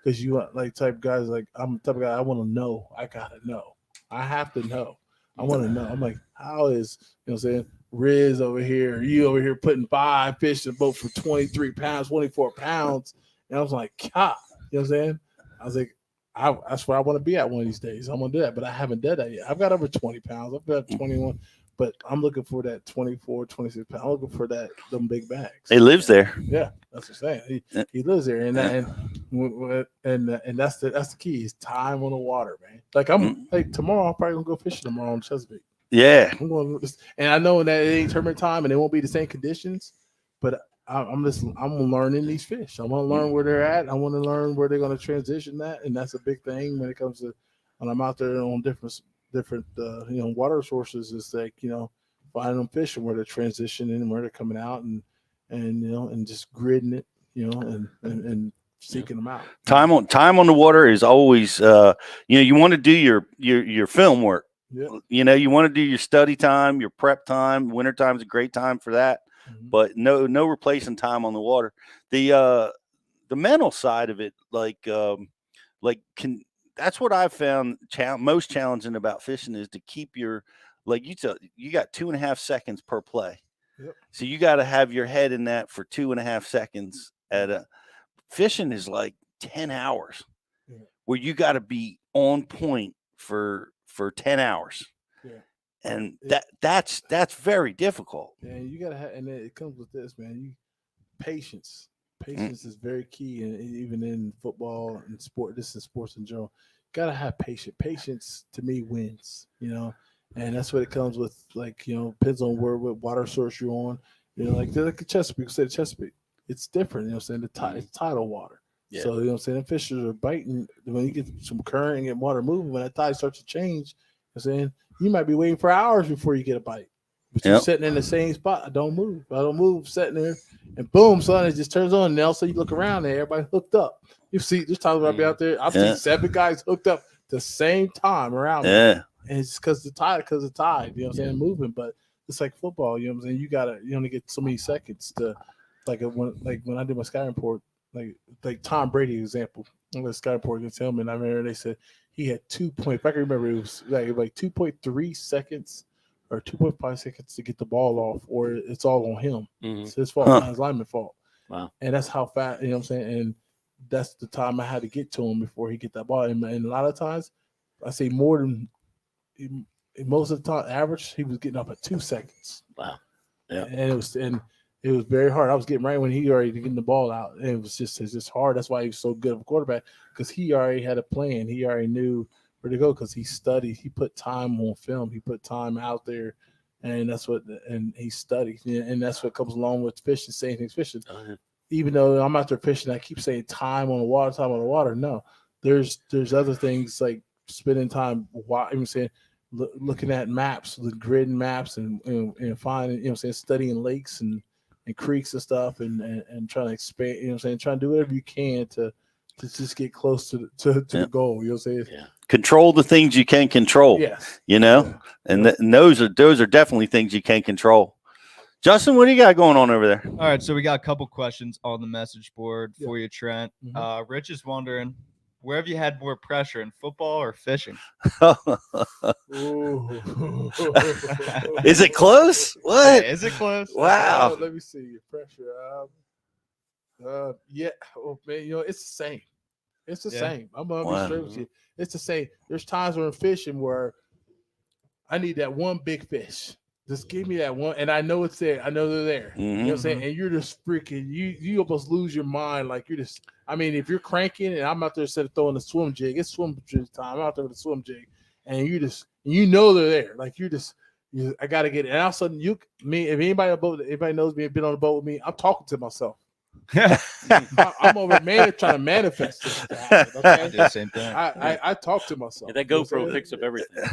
because you want type guys like I'm the type of guy I want to know. I gotta know. I have to know. I want to know. I'm like, how is, what I'm saying, Riz over here, you over here putting 5 fish in the boat for 23 pounds, 24 pounds. And I was like, God, you know what I'm saying? I was like, that's where I want to be at one of these days. I'm going to do that, but I haven't done that yet. I've got over 20 pounds. I've got 21, but I'm looking for that 24, 26 pounds. I'm looking for them big bags. He lives there. Yeah, that's what I'm saying. He lives there, and that's the key is time on the water, man. Like tomorrow, I'm probably gonna go fishing tomorrow on Chesapeake. Yeah, I'm going, and I know that it ain't tournament time, and it won't be the same conditions, but I'm learning these fish. I want to learn where they're at. I want to learn where they're going to transition that, and that's a big thing when it comes to when I'm out there on different water sources. It's like finding them fish and where they're transitioning and where they're coming out and and just gridding it, and seeking them out. Time on the water is always you want to do your film work. Yeah. You want to do your study time, your prep time. Winter time is a great time for that. But no replacing time on the water. The mental side of it, that's what I've found most challenging about fishing is to keep your, you got 2.5 seconds per play. Yep. So you got to have your head in that for 2.5 seconds fishing is like 10 hours where you got to be on point for 10 hours. Yeah. And that's very difficult. And you gotta have, and it comes with this, man. Patience. Patience is very key, and even in football and sport. This is sports in general. Gotta have patience. Patience to me wins. And that's what it comes with. Depends on what water source you're on. Like the Chesapeake. Say the Chesapeake. It's different. It's tidal water. Yeah. So the fishes are biting when you get some current and get water moving. When that tide starts to change, you might be waiting for hours before you get a bite. But you're sitting in the same spot. I don't move, sitting there, and boom, son, it just turns on. And also you look around there, everybody hooked up. You see, there's times where I'll be out there. I've seen 7 guys hooked up the same time around me. And it's because the tide, moving. But it's like football, you only get so many seconds to, when I did my sky report, like Tom Brady example. The sky report against him, and I remember they said he had 2 point. If I can remember, it was like 2.3 seconds or 2.5 seconds to get the ball off, or it's all on him. It's his fault, not his lineman's fault. Wow. And that's how fast, and that's the time I had to get to him before he get that ball. And a lot of times, I say more than most of the time, average, he was getting up at 2 seconds. Wow. Yeah. And it was very hard. I was getting right when he already getting the ball out. And it's just hard. That's why he was so good of a quarterback, because he already had a plan. He already knew where to go because he studied. He put time on film. He put time out there, and he studied. And that's what comes along with fishing. Same thing fishing. Even though I'm out there fishing, I keep saying time on the water. No, there's other things like spending time. Even saying looking at maps, the grid maps, and finding studying lakes and creeks and stuff, and trying to expand, trying to do whatever you can to just get close to the goal. Yeah. Control the things you can control. Yes. And those are definitely things you can control. Justin, what do you got going on over there? All right, so we got a couple questions on the message board for you, Trent. Rich is wondering, where have you had more pressure, in football or fishing? Is it close? What? Is it close? Wow. Let me see your pressure. Yeah. Oh, man, it's the same. It's the same. I'm gonna be straight with you. It's the same. There's times when I'm fishing where I need that one big fish. Just give me that one, and I know it's there. I know they're there. You know what I'm saying? And you're just freaking. You almost lose your mind. Like you're just. I mean, if you're cranking, and I'm out there instead of throwing a swim jig, it's swim jig time. I'm out there with a swim jig, and you just they're there. Like I gotta get it. And all of a sudden, if anybody knows me and been on the boat with me, I'm talking to myself. I'm over trying to manifest this to happen, okay? I do the same thing. I talk to myself. Yeah, that GoPro picks up everything.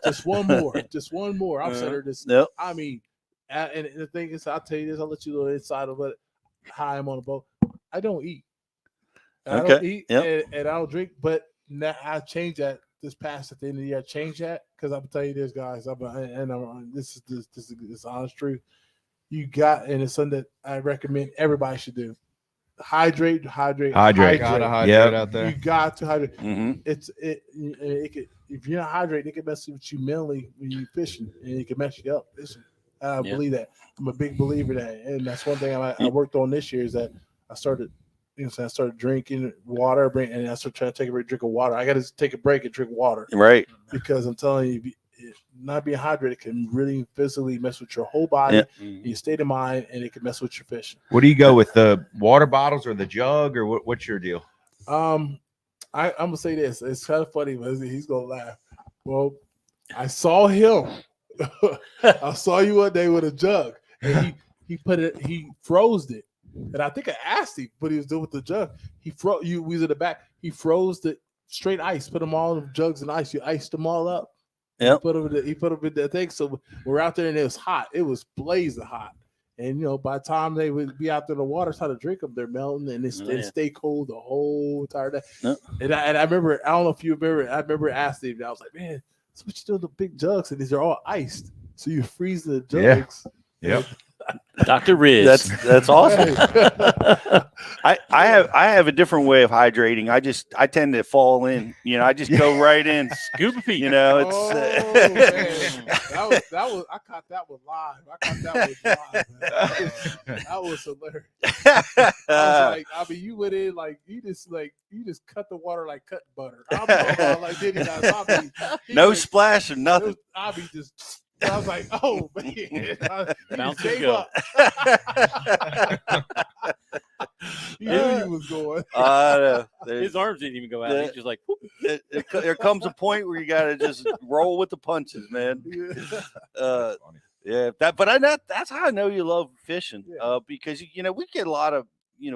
Just one more. I'm sitting there just. Yep. I mean, and the thing is, I'll tell you this. I'll let you know inside of it. How I'm on the boat. I don't eat. I don't eat, and I don't drink. But now I changed that this past at the end of the year. I changed that because I'm telling you this, guys. This is honest truth. You got, and it's something that I recommend everybody should do. Hydrate. Gotta hydrate out there. You got to hydrate. Mm-hmm. It could, if you're not hydrating, it can mess with you mentally when you're fishing, and it can mess you up. I believe that. I'm a big believer in that, and that's one thing I worked on this year is that I started. I started drinking water, and I started trying to take a drink of water. I got to take a break and drink water, right? Because I'm telling you, not being hydrated can really physically mess with your whole body, your state of mind, and it can mess with your fishing. What do you go with, the water bottles or the jug, or what's your deal? I'm gonna say this. It's kind of funny, but he's gonna laugh. Well, I saw him. I saw you one day with a jug, and he froze it. And I think I asked him what he was doing with the jug. He froze. We was in the back. He froze the straight ice. Put them all in jugs and ice. You iced them all up. Yep. He put them in the thing. So we're out there and it was hot. It was blazing hot. And by the time they would be out there in the water trying to drink them, they're melting and it stay cold the whole entire day. Yep. And I remember. I don't know if you remember. I remember asking him. I was like, man, so what you doing with the big jugs? And these are all iced. So you freeze the jugs. Yep. Dr. Riz. That's awesome. I have a different way of hydrating. I tend to fall in. I just go right in. Scuba Pete. It's that was I caught that one live. Man. That was hilarious. I was like, you went in like you just cut the water like cutting butter. I'm like Diddy guys. No splash or nothing. I was like, oh man, Bounce gave and go. up. You knew he was going. His arms didn't even go out. He's just like, there comes a point where you got to just roll with the punches, man. That's how I know you love fishing. Because we get a lot of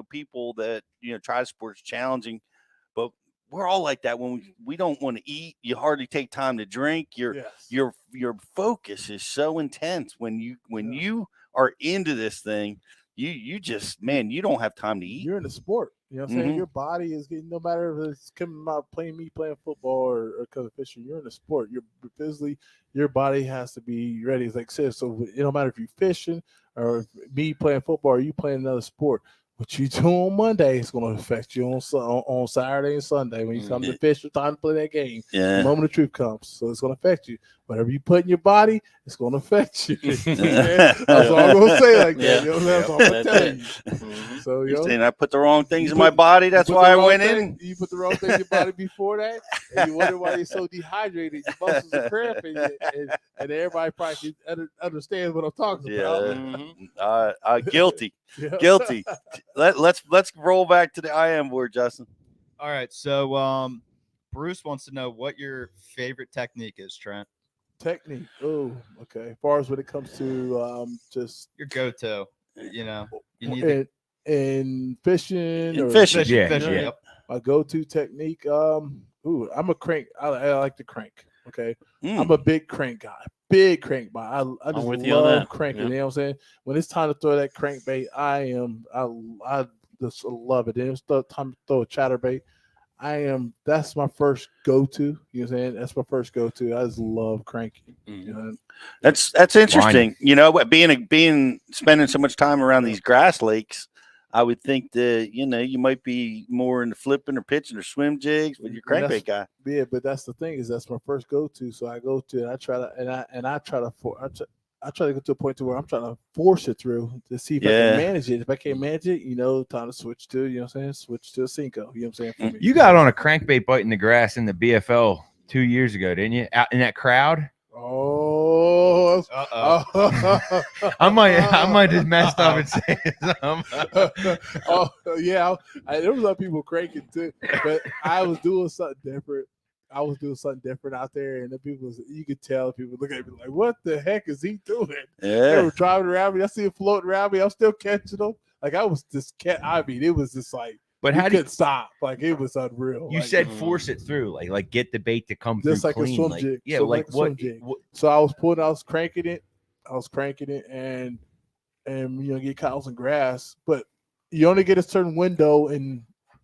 people that try sports challenging, but we're all like that when we don't want to eat. You hardly take time to drink. Your focus is so intense when you are into this thing. You just, man, you don't have time to eat. You're in the sport. You know what I'm saying? Your body is getting, no matter if it's coming out playing football or because of fishing, you're in the sport. You're physically, your body has to be ready. It's like says, so it don't matter if you're fishing or me playing football or you playing another sport. What you do on Monday is going to affect you on Saturday and Sunday when you come to fish. It's time to play that game. Yeah. The moment of truth comes, so it's going to affect you. Whatever you put in your body, it's going to affect you. That's all I'm going to say like that. That's all I'm going to tell you. So you're saying I put the wrong things in my body. That's why I went in. You put the wrong things in your body before that, and you wonder why you're so dehydrated. Your muscles are cramping, and everybody probably understands what I'm talking about. Guilty. Guilty. Let's roll back to the IM board, Justin. All right. So Bruce wants to know what your favorite technique is, Trent. Technique. Oh, okay. As far as when it comes to just your go-to, you need in fishing. Fishing. Yep. My go-to technique. I'm a crank. I like to crank. Okay. I'm a big crank guy. Big crank guy. I just love cranking. You know what I'm saying? When it's time to throw that crankbait, I just love it. Then it's time to throw a chatterbait. That's my first go-to. You know what I'm saying? That's my first go-to. I just love cranking. That's interesting. Spending so much time around these grass lakes, I would think that you might be more into flipping or pitching or swim jigs, but you're crankbait guy. Yeah, but that's the thing is that's my first go-to. So I go to and I try to get to a point to where I'm trying to force it through to see if I can manage it. If I can't manage it, time to switch to, switch to a Cinco. You know what I'm saying? For me. You got on a crankbait biting the grass in the BFL 2 years ago, didn't you? Out in that crowd. Oh, I might just messed up and say something. Yeah. There was other people cranking too, but I was doing something different. Out there, and the people, you could tell people look at me like, "What the heck is he doing?" Yeah, they were driving around me. I see him floating around me. I'm still catching them. Like I was just, it was just like, but how did stop? Like it was unreal. You said force it through, like get the bait to come just through like clean. A swim jig. Yeah, so like what? So I was cranking it, and get caught on some grass, but you only get a certain window, and you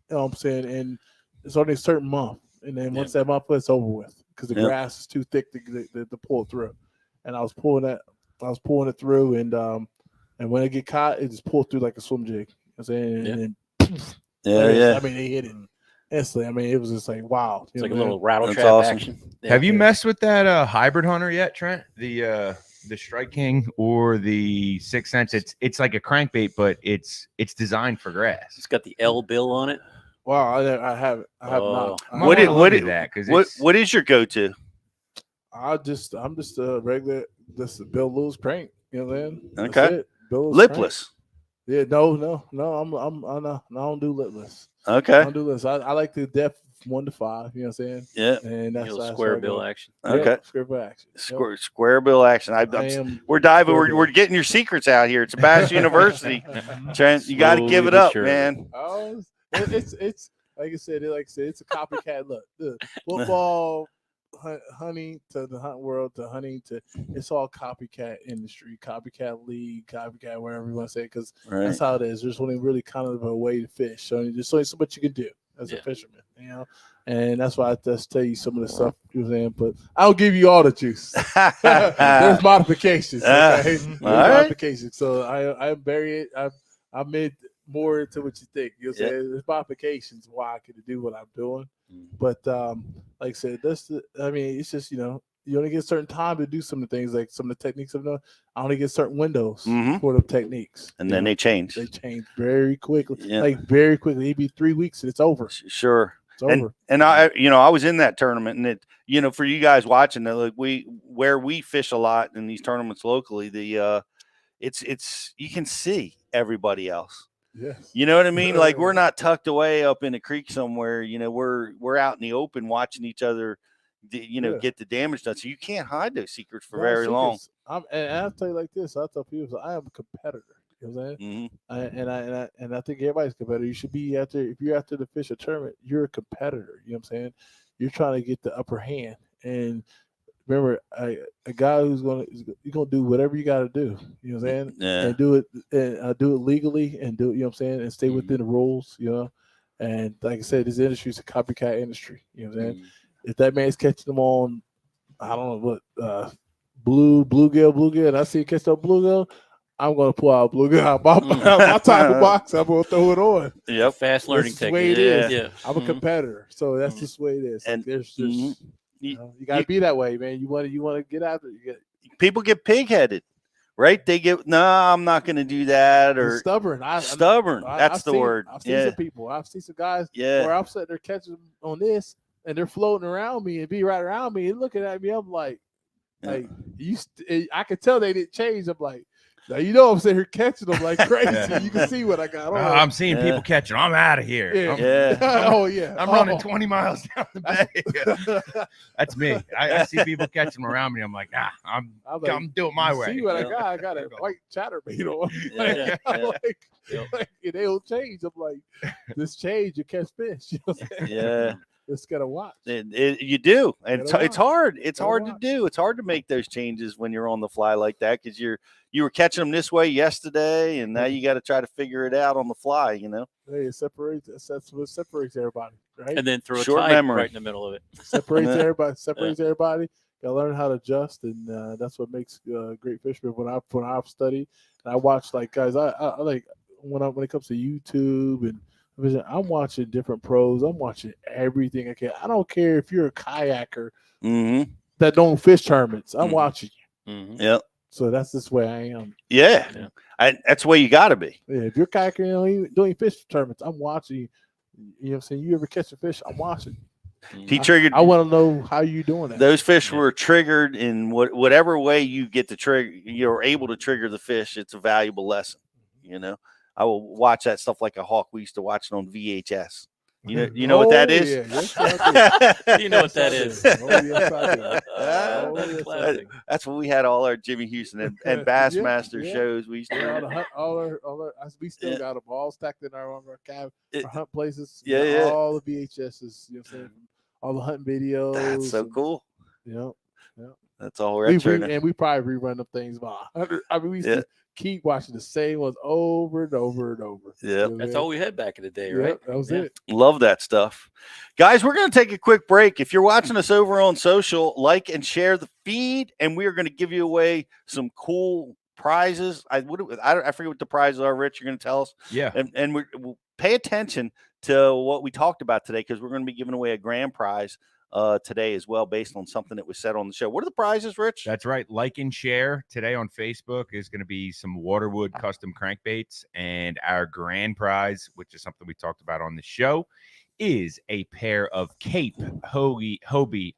know what I'm saying, and it's only a certain month. And then once that month is over with, because the grass is too thick to pull it through. And I was pulling it through, and when it get caught, it just pulled through like a swim jig. You know what I'm saying? I mean, they hit it instantly. I mean, it was just like wow. It's like a little rattle trap action. Yeah. Have you messed with that hybrid hunter yet, Trent? The Strike King or the 6th Sense? It's like a crankbait, but it's designed for grass. It's got the L bill on it. Wow, I have not. What is your go-to? I'm just a regular, just Bill Lewis crank. You know what I'm saying? Okay. Bill Lipless. Crank. Yeah, no. I don't do lipless. Okay. Don't do list. I like the depth 1 to 5. You know what I'm saying? Yeah. And that's Little that's square where I bill go. action. Okay. Yep, square bill action. Yep. Square bill action. We're diving. We're getting your secrets out here. It's a Bass University. Trent, you got to give it Slowly but up, surely. man. Oh, it's like I said. It's a copycat. Look, the football, hunting to the hunt world to hunting to it's all copycat industry, copycat league, copycat whatever you want to say. Because that's how it is. There's only really kind of a way to fish. So there's only so much you can do as a fisherman, you know. And that's why I just tell you some of the stuff you were saying, but I'll give you all the juice. There's modifications, okay? There's modifications. So I bury it. I made more into what you think. You know what I'm saying? There's modifications why I can do what I'm doing. But like I said, it's just, you know, you only get a certain time to do some of the things, like some of the techniques I've done. I only get certain windows for the techniques. And then they change. They change very quickly. Yeah. Like very quickly. It'd be 3 weeks and it's over. Sure. It's over. And I, you know, I was in that tournament, and it, you know, for you guys watching, like where we fish a lot in these tournaments locally, it's you can see everybody else. Yes. You know what I mean? Like we're not tucked away up in a creek somewhere. You know, we're out in the open watching each other, you know, get the damage done. So you can't hide those secrets for very long. And I'll tell you like this. I'll tell people, I am a competitor. You know what I'm saying? And I think everybody's a competitor. You should be out there. If you're out there to fish a tournament, you're a competitor. You know what I'm saying? You're trying to get the upper hand. And remember, a guy who's gonna do whatever you got to do. You know what I'm saying? Yeah. And do it legally and do it. You know what I'm saying? And stay within the rules. You know. And like I said, this industry is a copycat industry. You know what I'm saying? If that man's catching them on, I don't know what bluegill, and I see him catch that bluegill, I'm gonna pull out bluegill out my tackle box. I'm gonna throw it on. Yep, fast learning technique. The way it is. Yeah. I'm a competitor, so that's just the way it is. And there's just you gotta be that way, man. You want to get out there. People get pig-headed, right? They get I'm not gonna do that, or stubborn. Stubborn. That's the word. I've seen some people. I've seen some guys where I'm sitting there catching them on this, and they're floating around me and be right around me and looking at me. I'm like I could tell they didn't change. I'm like, now you know I'm sitting here catching them like crazy. You can see what I got on. I'm seeing people catching. I'm out of here. I'm running 20 miles down the bay. That's me. I see people catching them around me. I'm like, I'm doing my way. See what I got? I got a white chatterbait on. They don't change. I'm like, this change, you catch fish. You know what I'm saying? Just gotta watch. You do, and it's hard. It's hard to do. It's hard to make those changes when you're on the fly like that, because you were catching them this way yesterday, and now you got to try to figure it out on the fly. You know. Hey, it separates. That's what separates everybody, right? And then throw a short tide memory right in the middle of it. Separates everybody. Separates everybody. Got to learn how to adjust, and that's what makes great fishermen. When I've studied and I watch, like guys, I like when it comes to YouTube and I'm watching different pros. I'm watching everything I can. I don't care if you're a kayaker that don't fish tournaments. I'm watching you. Yep. So that's this way I am. Yeah. That's the way you got to be. Yeah. If you're a kayaker, you don't fish tournaments, I'm watching you. You know what I'm saying? You ever catch a fish? I'm watching. He triggered. I want to know how you doing that. Those fish were triggered in whatever way you get to trigger. You're able to trigger the fish. It's a valuable lesson. You know. I will watch that stuff like a hawk. We used to watch it on VHS. You know what that is? You know what that is. That's when we had all our Jimmy Houston and Bassmaster shows. We used to we still got them all stacked in our cab for hunt places. All the VHSs. You know what I'm saying? All the hunting videos. That's so cool. Yeah. That's all we're at. And we probably rerun them things about 100. I mean, we used to keep watching the same ones over and over and over. Yeah, that's all we had back in the day, right? That was it. Love that stuff, guys. We're going to take a quick break. If you're watching us over on social, like and share the feed, and we are going to give you away some cool prizes. I forget what the prizes are. Rich, you're going to tell us. Yeah, and we'll pay attention to what we talked about today, because we're going to be giving away a grand prize today as well, based on something that was said on the show. What are the prizes, Rich? That's right. Like and share today on Facebook is going to be some Waterwood custom crankbaits, and our grand prize, which is something we talked about on the show, is a pair of Cape Hobie,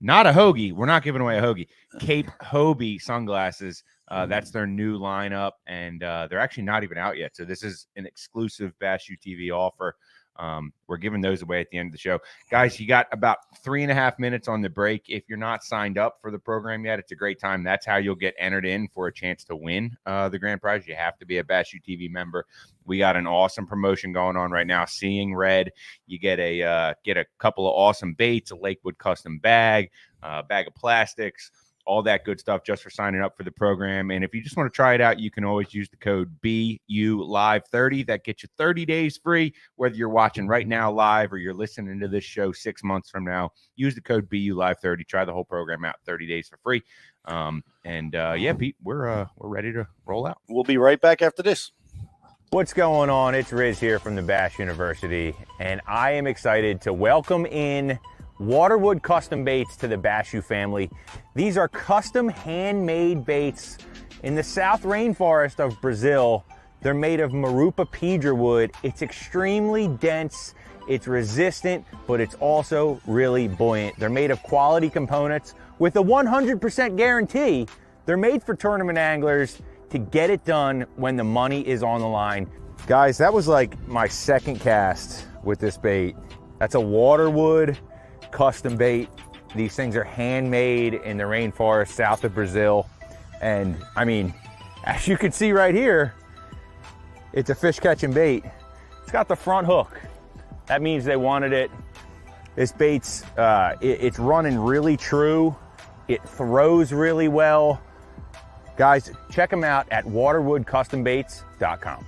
not a hoagie. We're not giving away a hoagie. Cape Hobie sunglasses. That's their new lineup, and they're actually not even out yet. So this is an exclusive Bass UTV offer. We're giving those away at the end of the show. Guys, you got about 3.5 minutes on the break. If you're not signed up for the program yet, it's a great time. That's how you'll get entered in for a chance to win the grand prize. You have to be a Bash U TV member. We got an awesome promotion going on right now. Seeing Red, you get a couple of awesome baits, a Lakewood custom bag, a bag of plastics, all that good stuff just for signing up for the program. And if you just want to try it out, you can always use the code BULive30. That gets you 30 days free, whether you're watching right now live or you're listening to this show 6 months from now. Use the code BULive30. Try the whole program out, 30 days for free. Yeah, Pete, we're ready to roll out. We'll be right back after this. What's going on? It's Riz here from the Bash University, and I am excited to welcome in Waterwood Custom Baits to the Bash U family. These are custom handmade baits in the South Rainforest of Brazil. They're made of Marupa pedra wood. It's extremely dense, it's resistant, but it's also really buoyant. They're made of quality components with a 100% guarantee. They're made for tournament anglers to get it done when the money is on the line. Guys, that was like my second cast with this bait. That's a Waterwood custom bait. These things are handmade in the rainforest south of Brazil. And I mean, as you can see right here, it's a fish catching bait. It's got the front hook. That means they wanted it. This bait's, it's running really true. It throws really well. Guys, check them out at waterwoodcustombaits.com.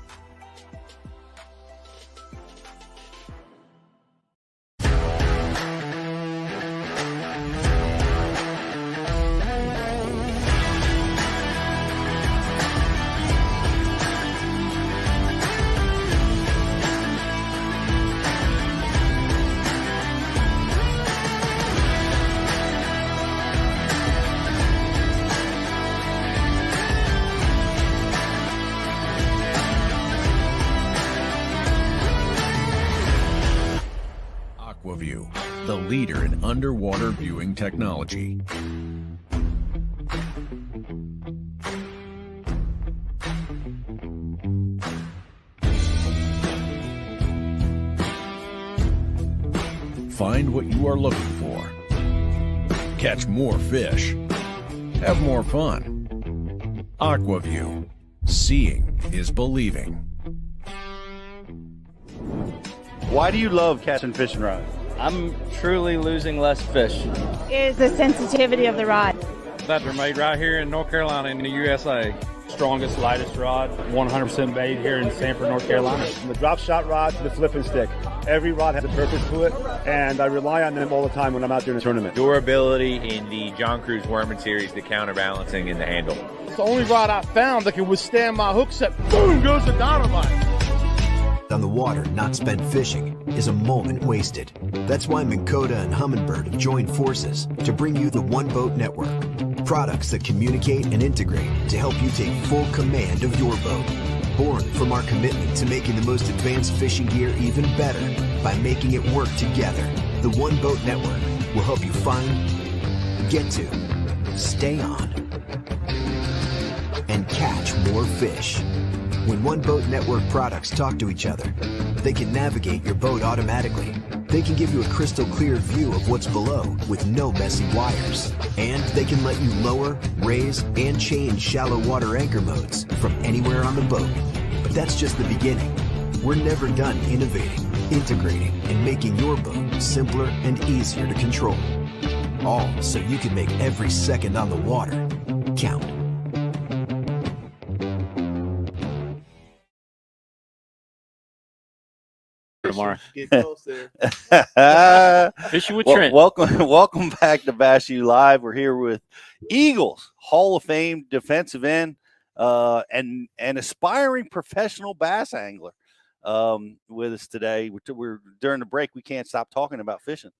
The leader in underwater viewing technology. Find what you are looking for. Catch more fish. Have more fun. AquaView. Seeing is believing. Why do you love catching fishing rods? I'm truly losing less fish. Is the sensitivity of the rod. That they're made right here in North Carolina in the USA. Strongest, lightest rod, 100% made here in Sanford, North Carolina. From the drop shot rod to the flipping stick. Every rod has a purpose to it, and I rely on them all the time when I'm out doing a tournament. Durability in the John Cruz Worming series, the counterbalancing in the handle. It's the only rod I found that can withstand my hook set. Boom goes the dynamite. On the water not spent fishing is a moment wasted. That's why Minn Kota and Humminbird have joined forces to bring you the One Boat Network. Products that communicate and integrate to help you take full command of your boat. Born from our commitment to making the most advanced fishing gear even better by making it work together. The One Boat Network will help you find, get to, stay on, and catch more fish. When One Boat Network products talk to each other, they can navigate your boat automatically. They can give you a crystal clear view of what's below with no messy wires. And they can let you lower, raise, and change shallow water anchor modes from anywhere on the boat. But that's just the beginning. We're never done innovating, integrating, and making your boat simpler and easier to control. All so you can make every second on the water count. Tomorrow. Get close there. Fishing with Trent. Welcome back to Bash U Live. We're here with Eagles Hall of Fame defensive end and an aspiring professional bass angler with us today. We're during the break. We can't stop talking about fishing.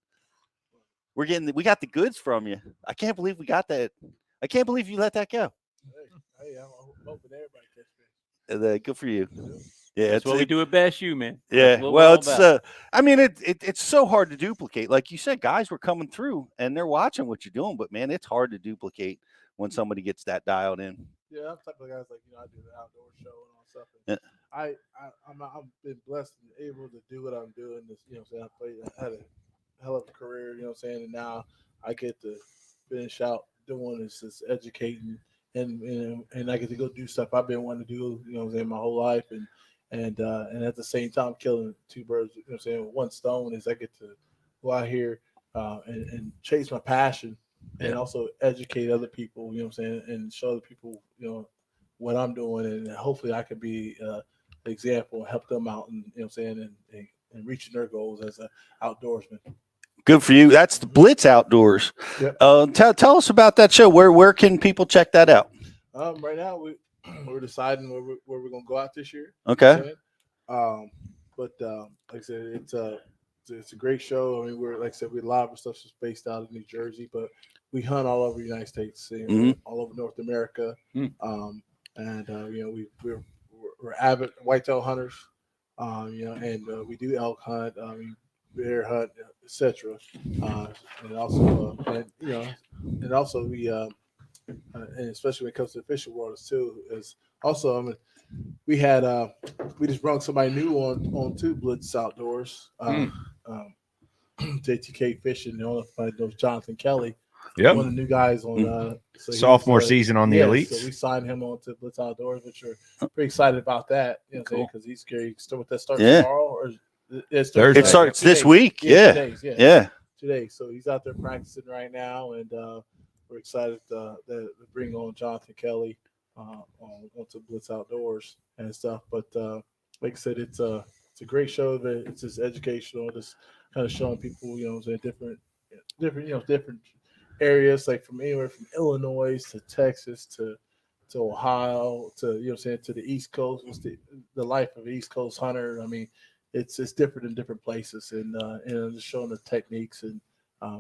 We got the goods from you. I can't believe we got that. I can't believe you let that go. Hey, I'm hoping everybody catch fish. Good for you. Yeah, that's what we do at Bash U, man. Yeah, well, it's I mean, it's so hard to duplicate. Like you said, guys were coming through and they're watching what you're doing, but man, it's hard to duplicate when somebody gets that dialed in. Yeah, I'm the type of guys like I do the outdoor show and all stuff. Yeah. I've been blessed and able to do what I'm doing. This, I had a hell of a career. And now I get to finish out doing this educating, and I get to go do stuff I've been wanting to do. My whole life, and at the same time killing two birds. With one stone is I get to go out here and chase my passion. And also educate other people, and show other people, what I'm doing, and hopefully I can be an example and help them out, and and reaching their goals as an outdoorsman. Good for you. That's the Blitz Outdoors. Yep. Tell us about that show. Where can people check that out? Right now we're deciding where we're gonna go out this year. Okay. But like I said, it's a great show. I mean, we're like I said, we a lot of stuff is based out of New Jersey, but we hunt all over the United States, all over North America, and we're avid whitetail hunters, and we do elk hunt, bear hunt, etc. And also we and especially when it comes to the fishing world too is also we just brought somebody new on to Blitz Outdoors. JTK Fishing, those Jonathan Kelly. Yep. One of the new guys on sophomore season on the Elites. So we signed him on to Blitz Outdoors, which we're pretty excited about that. Cool. Because he's scary. With that starts tomorrow or it starts this week. Yeah. 2 days, yeah. 2 days. So he's out there practicing right now, and we're excited to bring on Jonathan Kelly onto Blitz Outdoors and stuff. But like I said, it's a great show. It's just educational, just kind of showing people, different areas, like from anywhere from Illinois to Texas to Ohio to to the East Coast. What's the life of an East Coast hunter? I mean, it's different in different places, and just showing the techniques and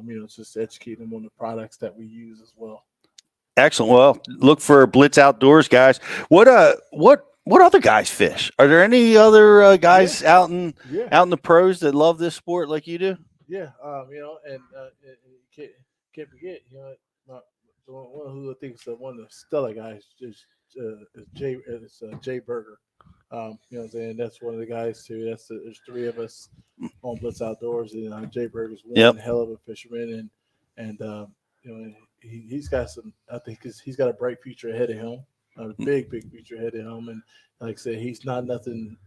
it's just educating them on the products that we use as well. Excellent. Well, look for Blitz Outdoors, guys. What other guys fish? Are there any other guys out in the pros that love this sport like you do? Yeah, and can't forget, one who I think is one of the stellar guys is Jay Berger. That's one of the guys too. There's three of us on Blitz Outdoors, and Jay Berger's one hell of a fisherman, and he's got some. I think he's got a bright future ahead of him, a big future ahead of him, and like I said, he's not nothing.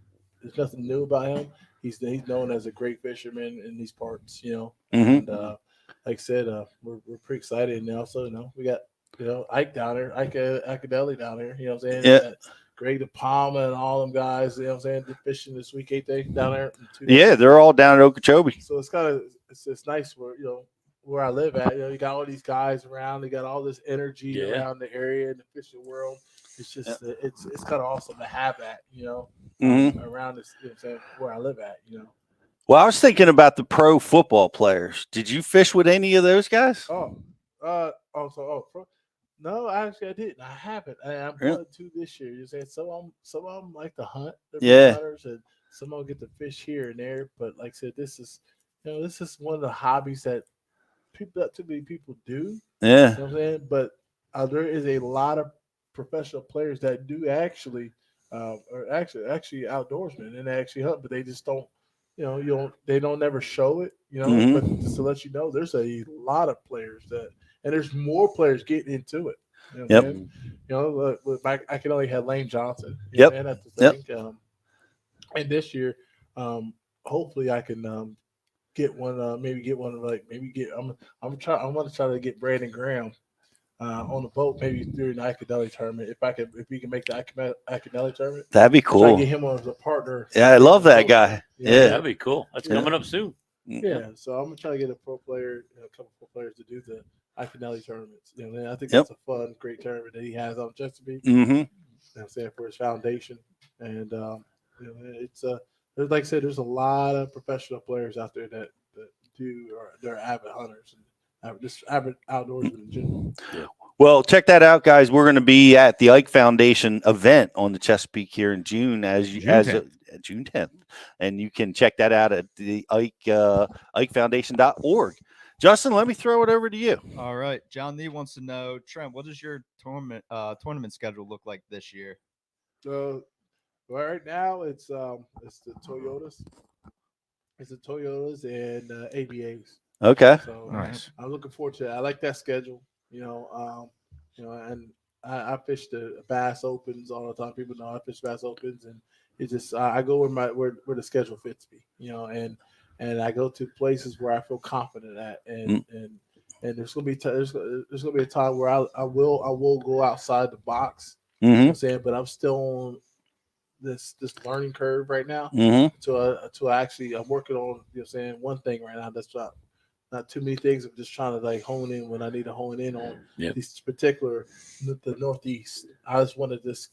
There's nothing new about him. He's known as a great fisherman in these parts, and like I said, we're pretty excited, and also we got Ike down there, Ike Acadelli down there, Yeah. Greg DePalma and all them guys, they're fishing this week, ain't they, down there? Yeah, they're all down at Okeechobee. So it's nice where I live at. You got all these guys around. They got all this energy around the area in the fishing world. It's just it's kind of awesome to have that, around this, where I live at, Well, I was thinking about the pro football players. Did you fish with any of those guys? No, actually I didn't. I haven't. I'm going to this year. You're saying some of them like to hunt. Hunters, and some of them get to fish here and there. But like I said, this is one of the hobbies that too many people do. Yeah. You know what I'm saying? But there is a lot of professional players that do actually are actually outdoorsmen and they actually hunt, but they just don't. They don't never show it. But just to let you know, there's a lot of players and there's more players getting into it. I can only have Lane Johnson. And and this year, hopefully I can get one. I'm going to try to get Brandon Graham on the boat, maybe during the Acadelli tournament. If we can make the Acadelli tournament, that'd be cool. Try to get him on as a partner. Yeah, I love that guy. Yeah, that'd be cool. That's coming up soon. Yeah, so I'm gonna try to get a pro player, a couple of players to do the Acadelli tournaments. I think that's a fun, great tournament that he has on Chesapeake. I'm saying for his foundation, and it's like I said, there's a lot of professional players out there that they're avid hunters and just avid outdoorsmen in general. Yeah. Well, check that out, guys. We're going to be at the Ike Foundation event on the Chesapeake here in June, June 10th, and you can check that out at the IkeFoundation.org. Justin, let me throw it over to you. All right. John Nee wants to know, Trent, what does your tournament schedule look like this year? So right now it's the Toyotas. It's the Toyotas and ABAs. Okay. So Nice. I'm looking forward to it. I like that schedule. And I fish the Bass Opens all the time. People know I fish Bass Opens, and it's just I go where the schedule fits me. And I go to places where I feel confident at, and there's gonna be there's gonna be a time where I will go outside the box. You know what I'm saying, but I'm still on this learning curve right now. To actually I'm working on one thing right now that's not too many things. I'm just trying to like hone in when I need to hone in on these particular the Northeast. I just want to just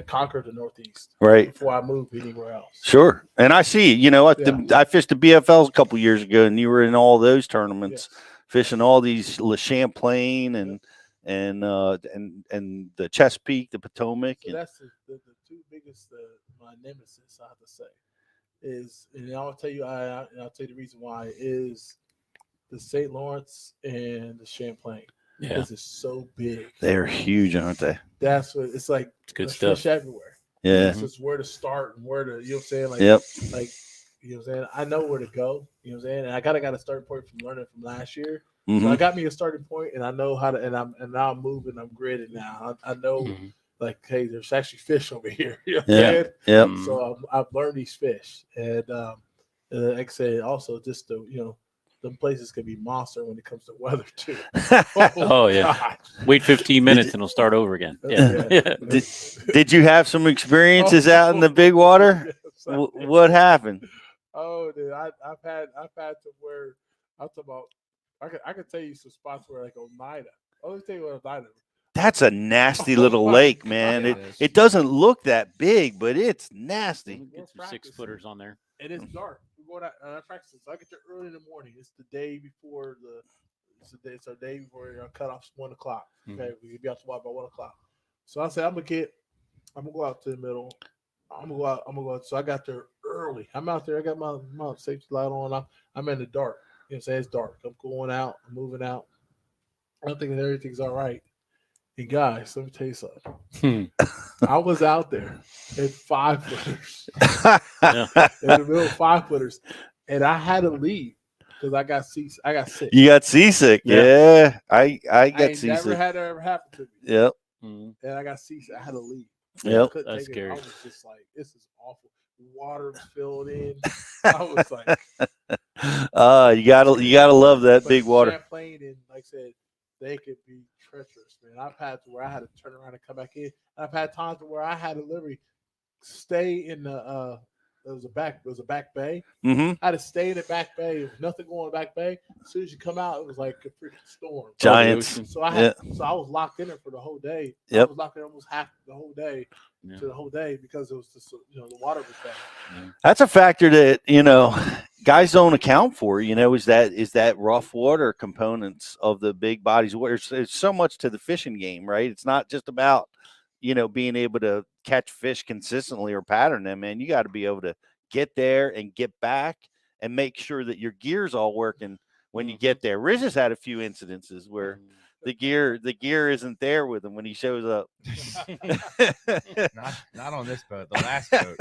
conquer the Northeast before I move anywhere else. Sure. And I see, I fished the BFLs a couple years ago, and you were in all those tournaments, fishing all these Champlain and the Chesapeake, the Potomac. So that's the two biggest my nemesis, I have to say, is, and I'll tell you the reason why is the St. Lawrence and the Champlain. Yeah, because it's so big. They're huge, aren't they? That's what it's like. It's good stuff. Fish everywhere. Yeah. It's just where to start and where to, you know what I'm saying? Like, Yep. Like, you know what I'm saying? I know where to go. You know what I'm saying? And I got a starting point from learning from last year. So I got me a starting point, and I know how to. And now I'm moving. I'm gridded now. I know. Like, hey, there's actually fish over here. You know what I'm saying? So I've learned these fish, and like I said, also just them places can be monster when it comes to weather too. Oh yeah, gosh. Wait 15 minutes and it'll start over again. Yeah. Did you have some experiences out in the big water? What happened? Oh, dude, I've had to where I'm talking about. I could tell you some spots where like Oneida. I'll just tell you what Oneida. That's a nasty little lake, man. It doesn't look that big, but it's nasty. Get some 6-footers on there. It is dark. We're going out practice. So I get there early in the morning. It's the day before it's our day before cutoff's 1 o'clock. Okay, we can be out to water by 1 o'clock. So I said I'm gonna go out to the middle. I'm gonna go out. So I got there early. I'm out there. I got my safety light on. I'm in the dark. You know what I'm saying? It's dark. I'm going out. I'm moving out. I'm thinking everything's all right. And guys, let me tell you something. I was out there at 5-footers, in the middle of 5-footers, and I had to leave because I got sick. You got seasick, yeah. I got seasick. Never had that ever happen to me. Yep. And I got seasick. I had to leave. Yep. That's scary. I was just like, this is awful. Water was filled in. I was like, you gotta love that big water. Champlain and like I said, they could be treacherous, man. I've had to where I had to turn around and come back in. I've had times where I had to literally stay in the it was a back bay. I had to stay in the back bay. There was nothing going in the back bay. As soon as you come out, it was like a freaking storm. Giants. So I was locked in there for the whole day. I was locked in almost half the whole day to the whole day because it was just the water was bad. That's a factor that guys don't account for. Is that rough water components of the big bodies of water. There's so much to the fishing game, right? It's not just about being able to catch fish consistently or pattern them, man. You got to be able to get there and get back and make sure that your gear's all working when you get there. Riz has had a few incidences where the gear isn't there with him when he shows up. not on this boat. The last boat,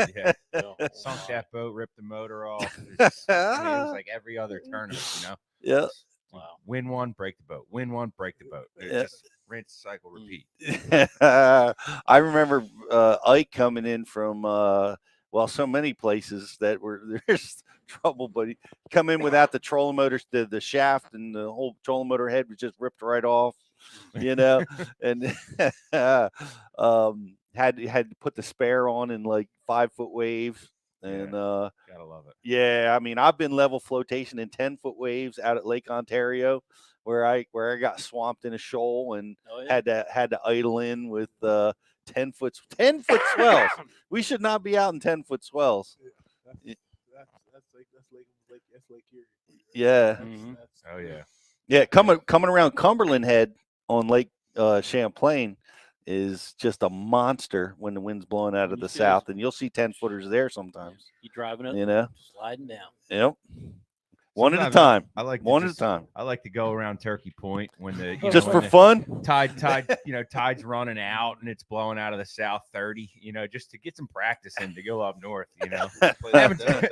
sunk that boat, ripped the motor off. It was like every other tournament, Yeah. Wow. Win one, break the boat. Win one, break the boat. Just rinse, cycle, repeat. I remember Ike coming in from so many places that there's trouble, but he come in without the trolling motor, the shaft and the whole trolling motor head was just ripped right off, and had to put the spare on in like 5-foot waves. And gotta love it. Yeah, I mean, I've been level flotation in 10-foot waves out at Lake Ontario, where I got swamped in a shoal and had to idle in with 10-foot swells. We should not be out in 10-foot swells. That's Lake Erie. Yeah. Oh yeah. Yeah, coming around Cumberland Head on Lake Champlain is just a monster when the wind's blowing out of the south, and you'll see 10-footers there sometimes. You driving up, sliding down. Yep. One at a Sometimes time. I like to one just- at a time. I like to go around Turkey Point when the Just when for the fun? tide's running out and it's blowing out of the south 30. Just to get some practice in to go up north.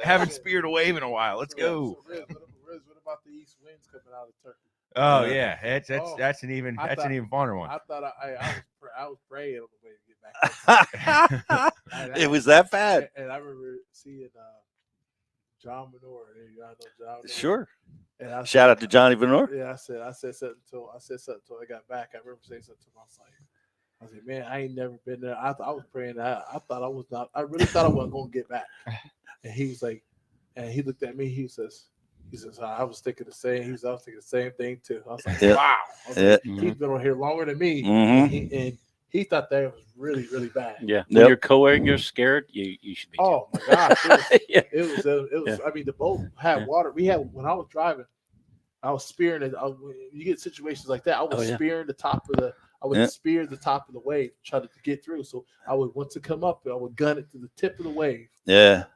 Haven't speared a wave in a while. Let's go. Riz, what about the east winds coming out of Turkey? Oh yeah, that's an even funner one. I thought I was praying on the way to get back. It was that bad. And I remember seeing John Menor. I know John Menor. Sure. And I Shout out to Johnny Venor. Yeah, I said something until I got back. I remember saying something to him. I was like, man, I ain't never been there. I was praying. I thought I was not. I really thought I wasn't gonna get back. And he was like, and he looked at me. He says, I was thinking the same. I was thinking the same thing too. I was like, wow. I was like, he's been on here longer than me, and he thought that was really, really bad. Yeah. When your co-worker's scared, you should be. Oh my gosh. It was. I mean, the boat had water. When I was driving, I was spearing it. You get situations like that. I was spearing the top of the. I would spear the top of the wave, try to get through. So I would once it come up, I would gun it to the tip of the wave. Yeah.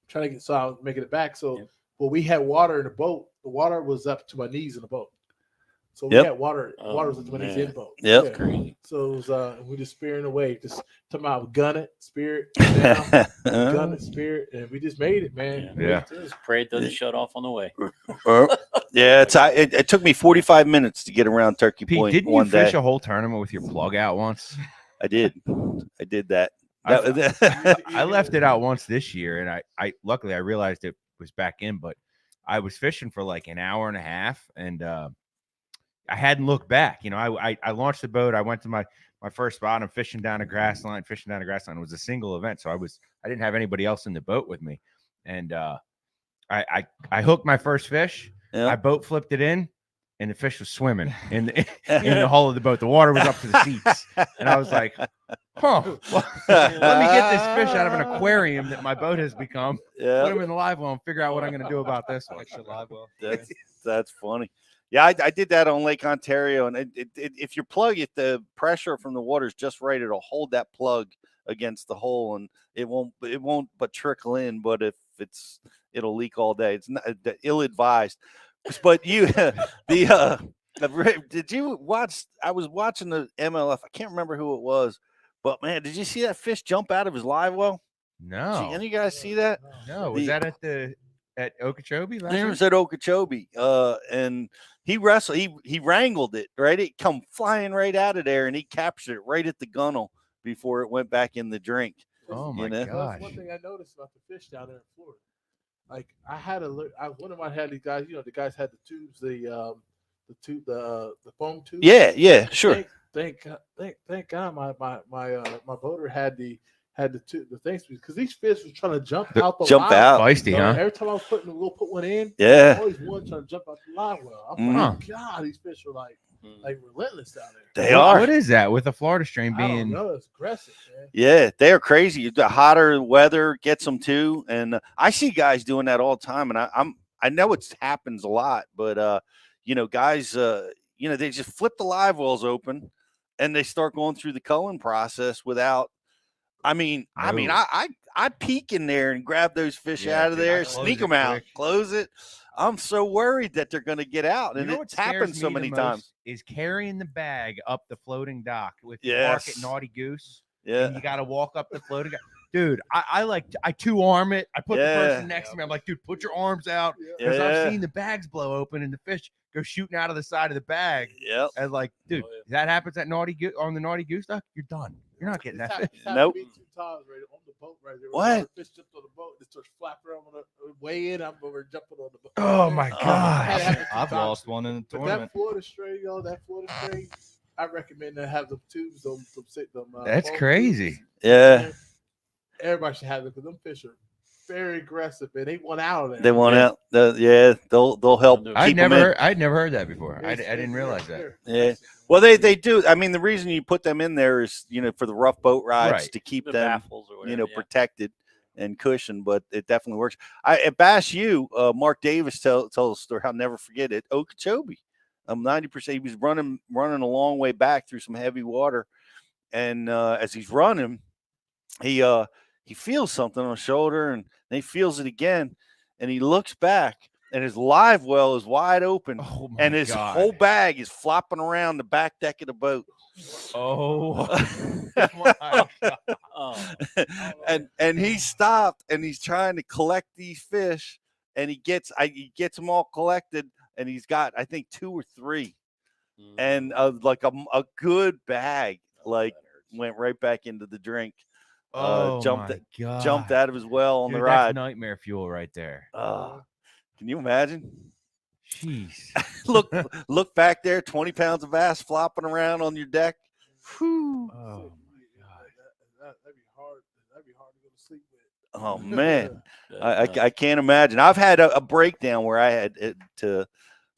Trying to get so I was making it back. So when we had water in the boat, the water was up to my knees in the boat. So we had water. Water was up to my knees in the boat. Yep. Yeah. So it was we just spearing away. Just talking about gun it, spear it down, gun it, spear it, and we just made it, man. Yeah. Just pray it doesn't shut off on the way. Yeah, it took me 45 minutes to get around Turkey Pete, Point. didn't one you fish day. a whole tournament with your plug out once? I did that. I left it out once this year, and I luckily I realized it was back in, but I was fishing for like an hour and a half, and I hadn't looked back. I launched the boat. I went to my first spot. I'm fishing down a grass line. It was a single event, so I didn't have anybody else in the boat with me, and I hooked my first fish. Yep. I boat flipped it in, and the fish was swimming in the hull of the boat. The water was up to the seats, and I was like, "Huh, well, let me get this fish out of an aquarium that my boat has become. Put him in the live well and figure out what I'm going to do about this one." That's funny. Yeah, I did that on Lake Ontario, and if your plug, if the pressure from the water is just right, it'll hold that plug against the hole, and it won't but trickle in. But if it'll leak all day. It's not ill-advised. But did you watch? I was watching the MLF. I can't remember who it was, but man, did you see that fish jump out of his live well? No. Any of you guys see that? No. Was that at Okeechobee? It was at Okeechobee, and he wrestled. He wrangled it right. It come flying right out of there, and he captured it right at the gunnel before it went back in the drink. Oh my gosh! That's one thing I noticed about the fish down there in Florida. Like I had one of my had these guys. The guys had the tubes, the foam tubes. Yeah, sure. Thank God, my boater had the things, because these fish was trying to jump out the line. Feisty, huh? Every time I was put one in, yeah, always one trying to jump out the line. Well, I'm like, God, these fish are like relentless down there. They are. What is that with the Florida strain being? I don't know. It's aggressive, man. Yeah, they are crazy. The hotter weather gets them too, and I see guys doing that all the time. And I know it happens a lot, but guys, they just flip the live wells open, and they start going through the culling process without. I peek in there and grab those fish out of there, sneak them out, close it. I'm so worried that they're going to get out, and it's happened so many times. Is carrying the bag up the floating dock with the park at Naughty Goose. Yeah, and you got to walk up the floating. Dude, I 2-arm it. I put the person next to me. I'm like, dude, put your arms out, because I've seen the bags blow open and the fish go shooting out of the side of the bag. Yep. And like, dude, that happens at on the Naughty Goose dock. You're done. You're not getting that fish. Nope. 2 times right on the boat right there. What? The fish jumped on the boat. It starts flapping around on the way in. I'm over jumping on the boat. Oh my gosh! I've lost one in the tournament. That Florida string, I recommend to have the tubes. Them That's crazy. Tubes. Yeah. Everybody should have it, because them fish are very aggressive, and they want out of there. They want out. They'll help. I'd never heard that before. I didn't realize that. Yeah. Well, they do. I mean, the reason you put them in there is, for the rough boat rides, to keep them, baffles or whatever, protected and cushioned. But it definitely works. At Bass U, Mark Davis told a story I'll never forget it. Okeechobee, 90%. He was running a long way back through some heavy water, and as he's running, he feels something on his shoulder, and then he feels it again, and he looks back, and his live well is wide open, Oh my and his God. whole bag is flopping around the back deck of the boat. Oh my God. and he stopped, and he's trying to collect these fish, and he gets them all collected, and he's got, I think, 2 or 3, and like a good bag went right back into the drink. Oh Jumped my God. jumped out of his well on Dude, the ride. that's nightmare fuel right there. Can you imagine? Jeez. look back there, 20 pounds of bass flopping around on your deck. Whew. Oh That'd be hard. That'd be hard to go to sleep with. Oh man, I can't imagine. I've had a breakdown where I had to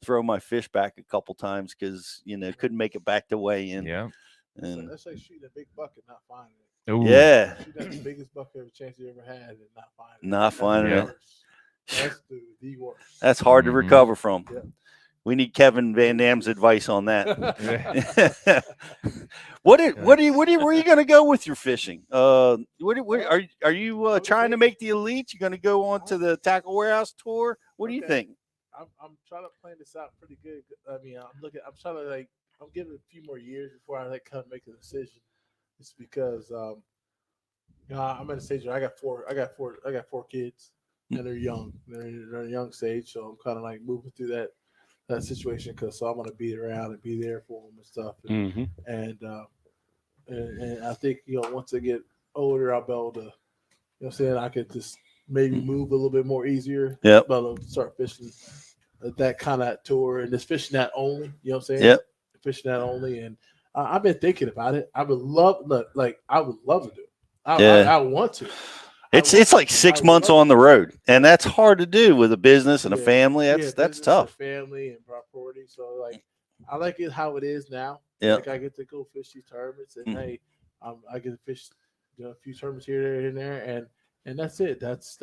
throw my fish back a couple times because couldn't make it back to weigh in. Yeah. And that's like shooting a big bucket, not finding it. Ooh. Yeah. Shooting the biggest bucket of a chance you ever had and not finding it. Not finding it. That's the worst. That's hard to recover from. Yeah. We need Kevin Van Dam's advice on that. Where are you going to go with your fishing? Are you trying to make the elite? You going to go on to the Tackle Warehouse tour? What do you think? I'm trying to plan this out pretty good. I mean, I'm trying to I'm giving it a few more years before I kind of make a decision. It's because I'm at a stage where I got four kids, and they're young. They're in a young stage, so I'm kind of moving through that situation because I want to be around and be there for them and stuff. And I think once I get older, I'll be able to, I could just maybe move a little bit more easier. Yep. But I'll start fishing that kind of tour and just fishing that only. You know what I'm saying? Yep. Fishing that only, and I've been thinking about it. I would love to do it. I want to. It's like 6 months on the road, and that's hard to do with a business and a family. That's tough. Family and property. So I like it how it is now. Yeah. I get to go fish these tournaments, and I get to fish a few tournaments here, there, and there, and that's it. That's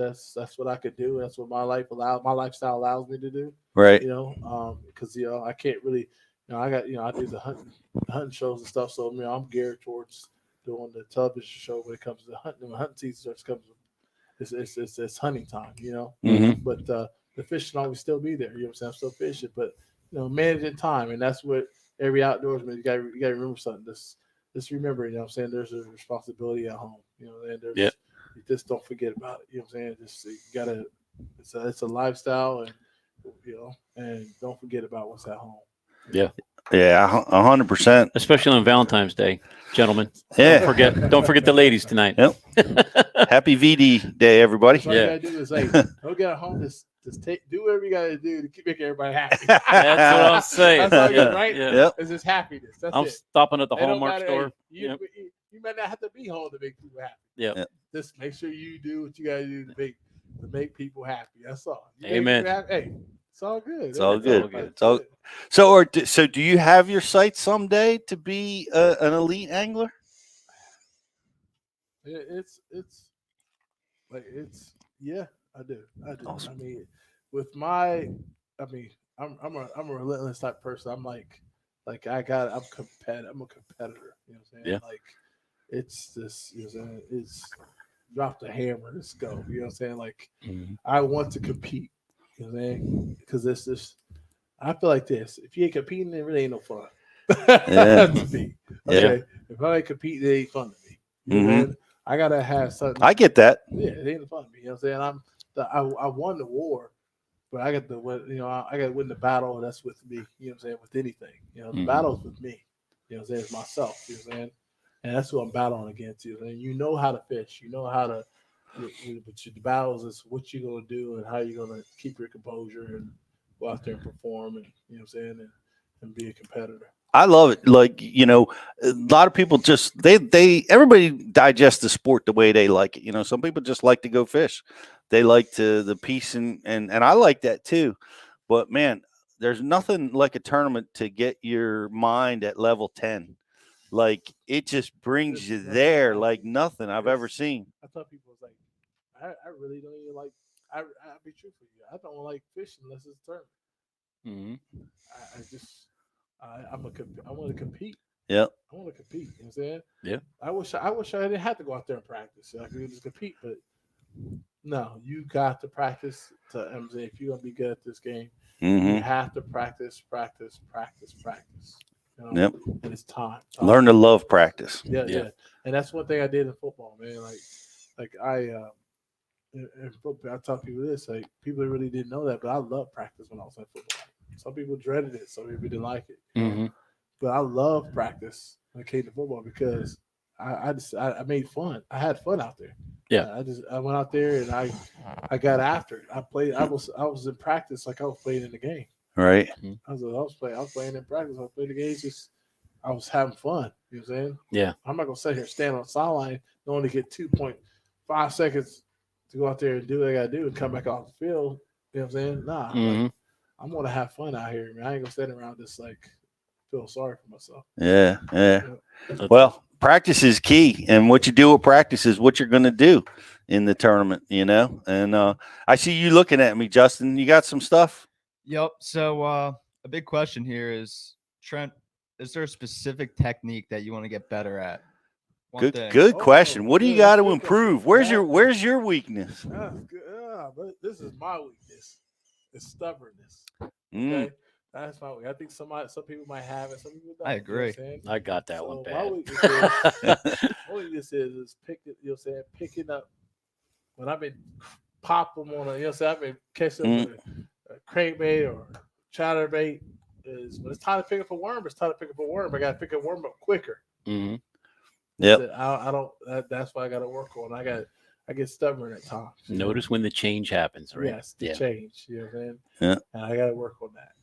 what I could do. That's what my lifestyle allows me to do. Right. Because I can't really. I got I do the hunting shows and stuff. So I'm geared towards doing the television show when it comes to hunting. When hunting season it's hunting time. But the fishing always still be there. You know what I'm saying? I'm still fishing, but managing time, and that's what every outdoorsman you got to remember something. Just remember, you know what I'm saying? There's a responsibility at home. And you just don't forget about it. You know what I'm saying? Just you gotta. It's a lifestyle, and and don't forget about what's at home. Yeah. Yeah, 100%. Especially on Valentine's Day, gentlemen. Yeah. Don't forget the ladies tonight. Yep. Happy VD Day, everybody. All you gotta do is don't get at home. Just do whatever you gotta do to keep making everybody happy. That's what I'm saying. That's all you right? Yeah. Yep. It's just happiness. That's I'm it. stopping at the It don't Hallmark matter, store. You might not have to be home to make people happy. Yeah. Just make sure you do what you gotta do to make people happy. That's all. You make Amen. people happy, hey, it's all good. It's all good. So do you have your sights someday to be an elite angler? It's yeah, I do. Awesome. I mean, I'm a relentless type person. I'm I'm a competitor. You know what I'm saying? Yeah. It's just it's drop the hammer, let's go. You know what I'm saying? I want to compete. You know what I'm saying? Because it's just I feel like this. If you ain't competing, it really ain't no fun. Yeah. To me. Okay. If I ain't competing, it ain't fun to me. You know what I mean? I gotta have something. I get that. Yeah, it ain't fun to me. You know what I'm saying? I won the war, but I got to win. I got to win the battle. That's with me. You know what I'm saying? With anything, the battle's with me. You know what I'm saying? It's myself. You know what I'm saying? And that's who I'm battling against. And you know how to fish. You know how to. But the battles is what you're gonna do and how you're gonna keep your composure and go out there and perform, and you know what I'm saying, and be a competitor. I love it. A lot of people just everybody digests the sport the way they like it. Some people just like to go fish. They like the peace and I like that too. But man, there's nothing like a tournament to get your mind at level 10. Like it just brings you there like nothing I've ever seen. I tell people it's I really don't even like. I'll be true for you. I don't like fishing unless it's a tournament. I want to compete. Yeah. I want to compete. You know what I'm saying? Yeah. I wish I didn't have to go out there and practice. I could just compete, but no, you got to practice if you're gonna be good at this game, Mm-hmm. you have to practice. You know? Yep. And it's time. Learn to love practice. Yeah. And that's one thing I did in football, man. Like in football, I tell people this, like people really didn't know that, but I loved practice when I was in football. Some people dreaded it, some people didn't like it. Mm-hmm. But I love practice when it came to football because I made fun. I had fun out there. Yeah. I went out there and I got after it. I played. I was in practice like I was playing in the game. Right. I was playing in practice. I was playing the games. Just I was having fun. You know what I'm saying? Yeah. I'm not gonna sit here and stand on the sideline and only get 2.5 seconds to go out there and do what I gotta do and come back off the field. You know what I'm saying? Nah. Mm-hmm. I'm gonna have fun out here, man. I ain't gonna stand around just like feel sorry for myself. Yeah. Well, practice is key, and what you do with practice is what you're going to do in the tournament. And I see you looking at me, Justin. You got some stuff? Yep. So a big question here is, Trent, is there a specific technique that you want to get better at? Good question. What do you got to improve? Where's your weakness? But this is my weakness. It's stubbornness. Mm. Okay, that's my weakness. I think some people might have it. Some people don't. I agree. You know what I'm saying? I got that one bad. My weakness is picking. You know what I'm saying? Picking up when I've been pop them on a. You know what I'm saying? I've been catching up with a crankbait or chatterbait. Is when it's time to pick up a worm. It's time to pick up a worm. I got to pick a worm up quicker. Mm-hmm. Yep. I don't. That's what I got to work on. I get stubborn at times. Notice when the change happens, right? Yes, the change. You know what I'm saying? Yeah. And I got to work on that.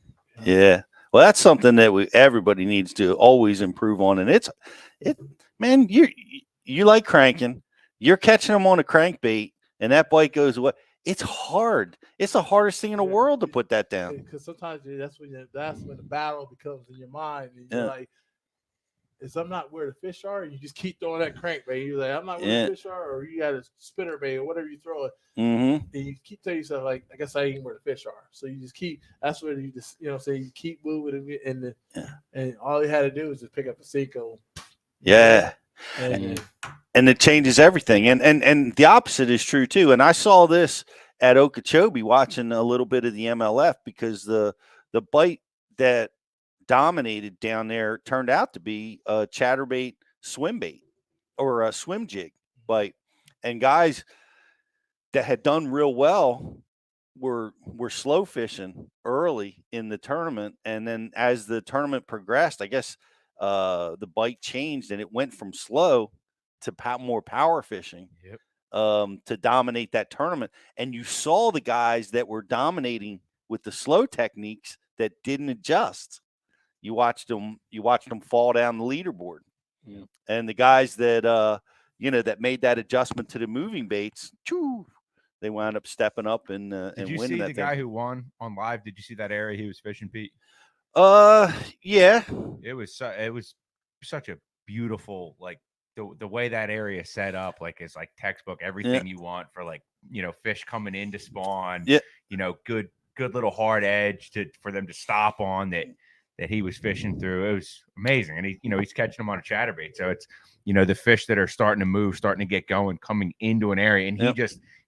Yeah. Well, that's something that everybody needs to always improve on. And man, you like cranking. You're catching them on a crankbait, and that bite goes away. It's hard. It's the hardest thing in the world to put that down. Because sometimes that's when the battle becomes in your mind, and you're like, I'm not where the fish are. You just keep throwing that crankbait. You're like, I'm not where the fish are, or you got a spinner bait or whatever you throw it. Mm-hmm. And you keep telling yourself, like, I guess I ain't where the fish are. So you just keep. That's where you just, you know, say you keep moving, and all you had to do is just pick up a Cinco. Yeah. And it changes everything. And the opposite is true too. And I saw this at Okeechobee watching a little bit of the MLF because the bite that dominated down there turned out to be a chatterbait swim bait or a swim jig bite, and guys that had done real well were slow fishing early in the tournament, and then as the tournament progressed, I guess the bite changed and it went from slow to more power fishing. Yep. To dominate that tournament, and you saw the guys that were dominating with the slow techniques that didn't adjust. You watched them fall down the leaderboard. Yeah. And the guys that that made that adjustment to the moving baits, they wound up stepping up and Did you winning see that the thing. guy who won on live? Did you see that area he was fishing, Pete? Yeah. It was such a beautiful, like the way that area set up, like it's like textbook, everything you want for, like, fish coming in to spawn. Yeah. Good little hard edge for them to stop on that he was fishing through. It was amazing. And he's catching them on a chatterbait. So it's, the fish that are starting to move, starting to get going, coming into an area. And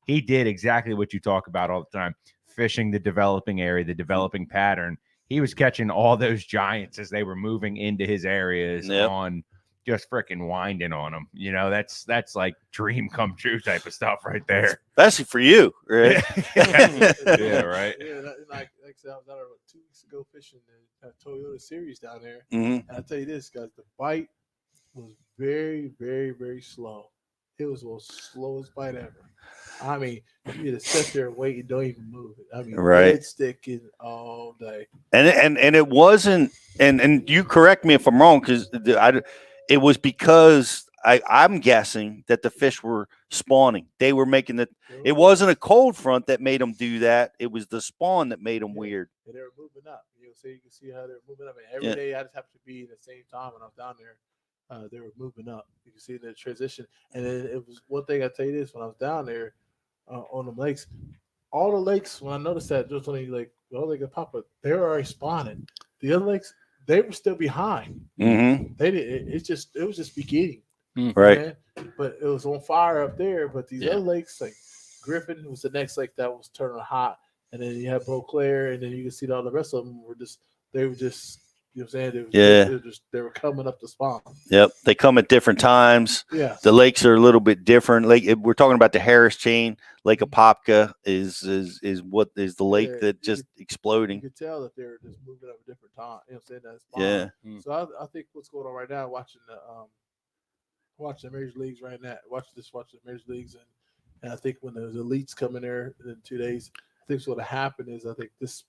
he did exactly what you talk about all the time, fishing the developing area, the developing pattern. He was catching all those giants as they were moving into his areas on just freaking winding on them. That's like dream come true type of stuff right there. Especially for you, right? Yeah, right. Yeah, like I said, I was out there 2 weeks ago fishing the Toyota Series down there. Mm-hmm. And I'll tell you this, guys, the bite was very, very, very slow. It was the slowest bite ever. I mean, you just sit there and wait and don't even move it. I mean, it's sticking all day. And it wasn't, and you correct me if I'm wrong, because it was because I'm guessing that the fish were spawning. They were making it wasn't a cold front that made them do that. It was the spawn that made them weird. And they were moving up. So you can see how they're moving up. And every day I just have to be at the same time when I'm down there. They were moving up. You can see the transition. And then it was one thing I tell you this, when I was down there on the lakes, all the lakes, when I noticed that, just only like, well, they could pop up, they were already spawning. The other lakes, they were still behind. Mm-hmm. They did. It was just beginning. Right. Man. But it was on fire up there. But these other lakes, like Griffin was the next lake that was turning hot. and then you have Beauclair, and then you can see all the rest of them they were just you know what I'm saying? They were coming up to spawn. Yep, they come at different times. Yes. The lakes are a little bit different. We're talking about the Harris chain. Lake Apopka is what is the lake that just exploding. You could tell that they're just moving up a different time. You know what I'm saying? That spawn. Yeah. So I think what's going on right now, watching the major leagues right now, watching the major leagues, and I think when those elites come in there in 2 days, I think what's going to happen is I think this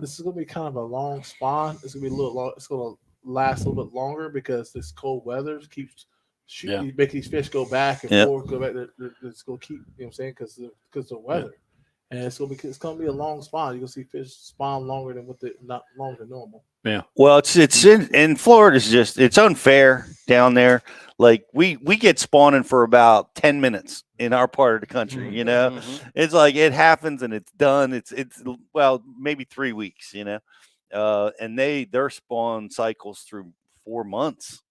is going to be kind of a long spawn. It's going to be a little long. It's going to last a little bit longer because this cold weather keeps making these fish go back and forth, go back. It's going to keep, you know what I'm saying, because of the weather, and it's going to be a long spawn. You're going to see fish spawn longer than not longer than normal. Yeah. Well, it's in Florida. It's unfair down there. Like we get spawning for about 10 minutes in our part of the country. You know, it's like it happens and it's done. It's maybe 3 weeks. You know, and their spawn cycles through 4 months.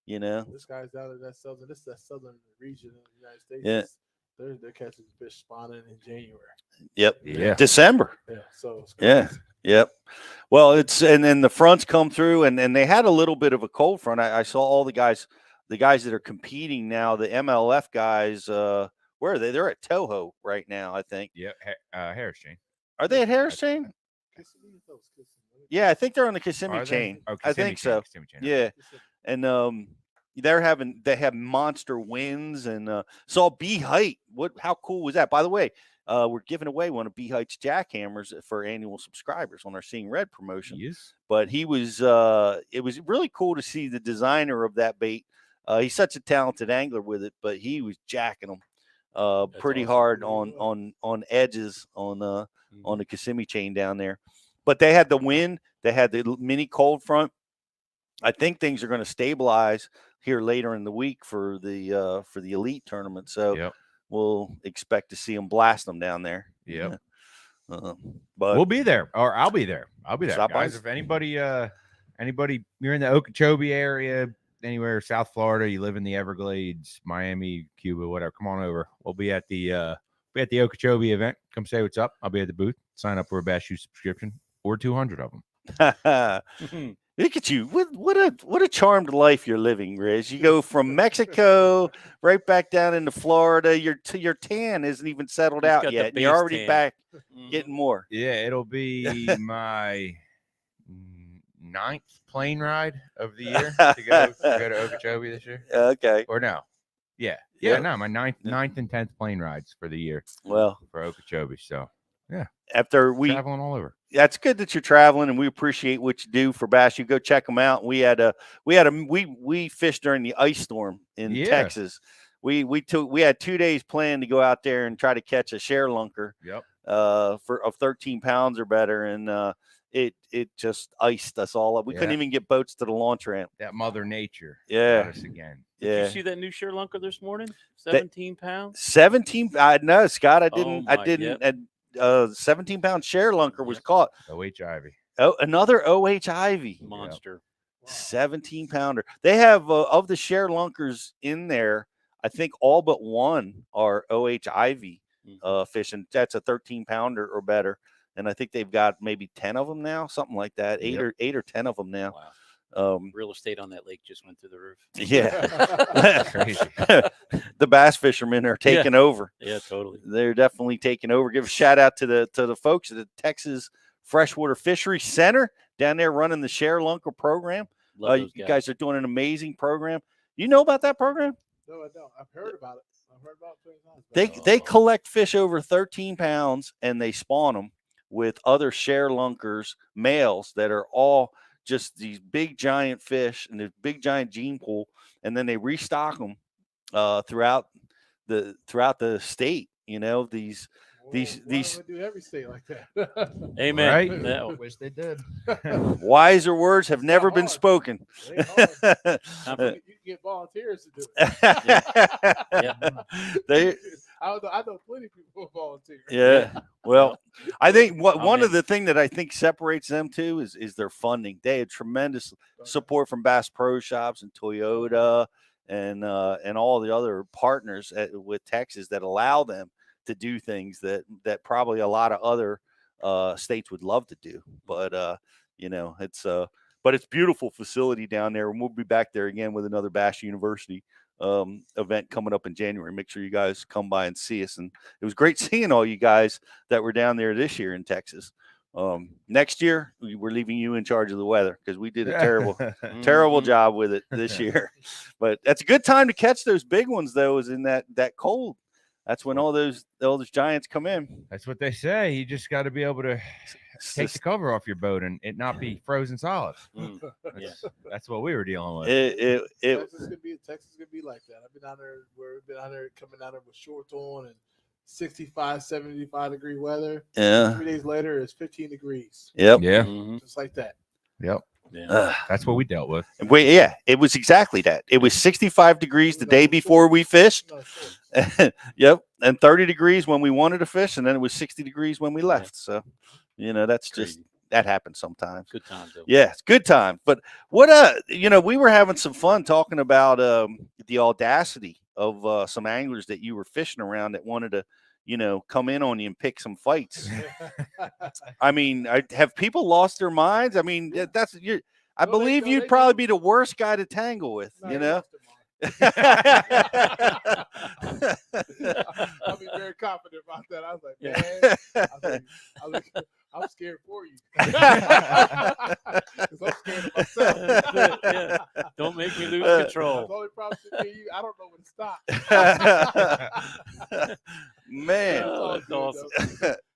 You know, this guy's out of that southern region of the United States. Yeah. They're catching fish spawning in January. Yep. Yeah. December. Yeah. So it's crazy. Yeah. Yep. Well, and then the fronts come through, and they had a little bit of a cold front. I saw all the guys that are competing now, the MLF guys. Where are they? They're at Toho right now, I think. Yeah, Harris chain. Are they at Harris chain? Yeah, I think they're on the Kissimmee chain. Oh, I think so. Kissimmee chain. Yeah, and they have monster winds, and saw B Height. How cool was that? By the way, we're giving away one of B Height's jackhammers for annual subscribers on our Seeing Red promotion. Yes. But it was really cool to see the designer of that bait. He's such a talented angler with it, but he was jacking them pretty hard on edges on the Kissimmee chain down there. But they had the wind, they had the mini cold front. I think things are going to stabilize here later in the week for the elite tournament. So we'll expect to see them blast them down there. Yep. But we'll be there, or I'll be there. Guys. by. If anybody you're in the Okeechobee area, anywhere South Florida, you live in the Everglades, Miami, Cuba, whatever, come on over. We'll be at the Okeechobee event. Come say what's up. I'll be at the booth. Sign up for a Bass Shoe subscription or 200 of them. Look at you! What a charmed life you're living, Riz. You go from Mexico right back down into Florida. Your tan isn't even settled out yet. And you're already back getting more. Yeah, it'll be my 9th plane ride of the year to go to Okeechobee this year. Okay. Or no. Yeah. No, my 9th and 10th plane rides for the year. Well, for Okeechobee. So yeah. After we traveling all over. Yeah, it's good that you're traveling, and we appreciate what you do for Bass. You go check them out. We fished during the ice storm in Texas. We had 2 days planned to go out there and try to catch a share lunker. Yep. Of 13 pounds or better, and it just iced us all up. We couldn't even get boats to the launch ramp. That Mother Nature. Yeah. Us again. Did you see that new share lunker this morning? 17 pounds. 17. No, Scott, I didn't. Oh, I didn't. 17-pound share lunker was caught. O.H. Ivy. Oh, another O.H. Ivy monster. 17-pounder. They have of the share lunkers in there. I think all but one are O.H. Ivy fish, and that's a 13-pounder or better. And I think they've got maybe 10 of them now, something like that. Eight or 10 of them now. Wow. Real estate on that lake just went through the roof. Yeah. Crazy. The bass fishermen are taking over. Yeah, totally. They're definitely taking over. Give a shout out to the folks at the Texas Freshwater Fishery Center down there running the share lunker program. You guys are doing an amazing program. You know about that program? No, I don't. I've heard about it. I've heard about it. They collect fish over 13 pounds and they spawn them with other share lunkers, males that are all just these big giant fish and this big giant gene pool, and then they restock them throughout the state. You know, these do every state like that. Amen. Right? I wish they did. Wiser words have never been spoken. You can get volunteers to do it. I know plenty of people who volunteer. Yeah. Well, I think one of the things that I think separates them too is their funding. They had tremendous support from Bass Pro Shops and Toyota and all the other partners with Texas that allow them to do things that probably a lot of other states would love to do. But but it's beautiful facility down there, and we'll be back there again with another Bash University event coming up in January. Make sure you guys come by and see us. And it was great seeing all you guys that were down there this year in Texas. Next year we're leaving you in charge of the weather, because we did a terrible job with it this year. But that's a good time to catch those big ones, though, is in that cold. That's when all those giants come in. That's what they say. You just got to be able to take the cover off your boat and it not be frozen solid. That's what we were dealing with. Texas could be like that. I've been out there. We've been out there, coming out there with shorts on and 65, 75 degree weather. Yeah. 3 days later, it's 15 degrees. Yep. Yeah. Just like that. Yep. Yeah. That's what we dealt with. It was exactly that. It was 65 degrees the day before we fished. Yep. And 30 degrees when we wanted to fish, and then it was 60 degrees when we left. So, that's just, that happens sometimes. Good time, though. Yeah, it's good time. But what we were having some fun talking about the audacity of some anglers that you were fishing around that wanted to come in on you and pick some fights. I mean, have people lost their minds? I mean, I believe you'd probably be the worst guy to tangle with, I'll be very confident about that. I was like, man, I'm scared for you. 'Cause I'm scared of myself. Yeah. Don't make me lose control. The only problem with you, I don't know when to stop. Man, that's awesome.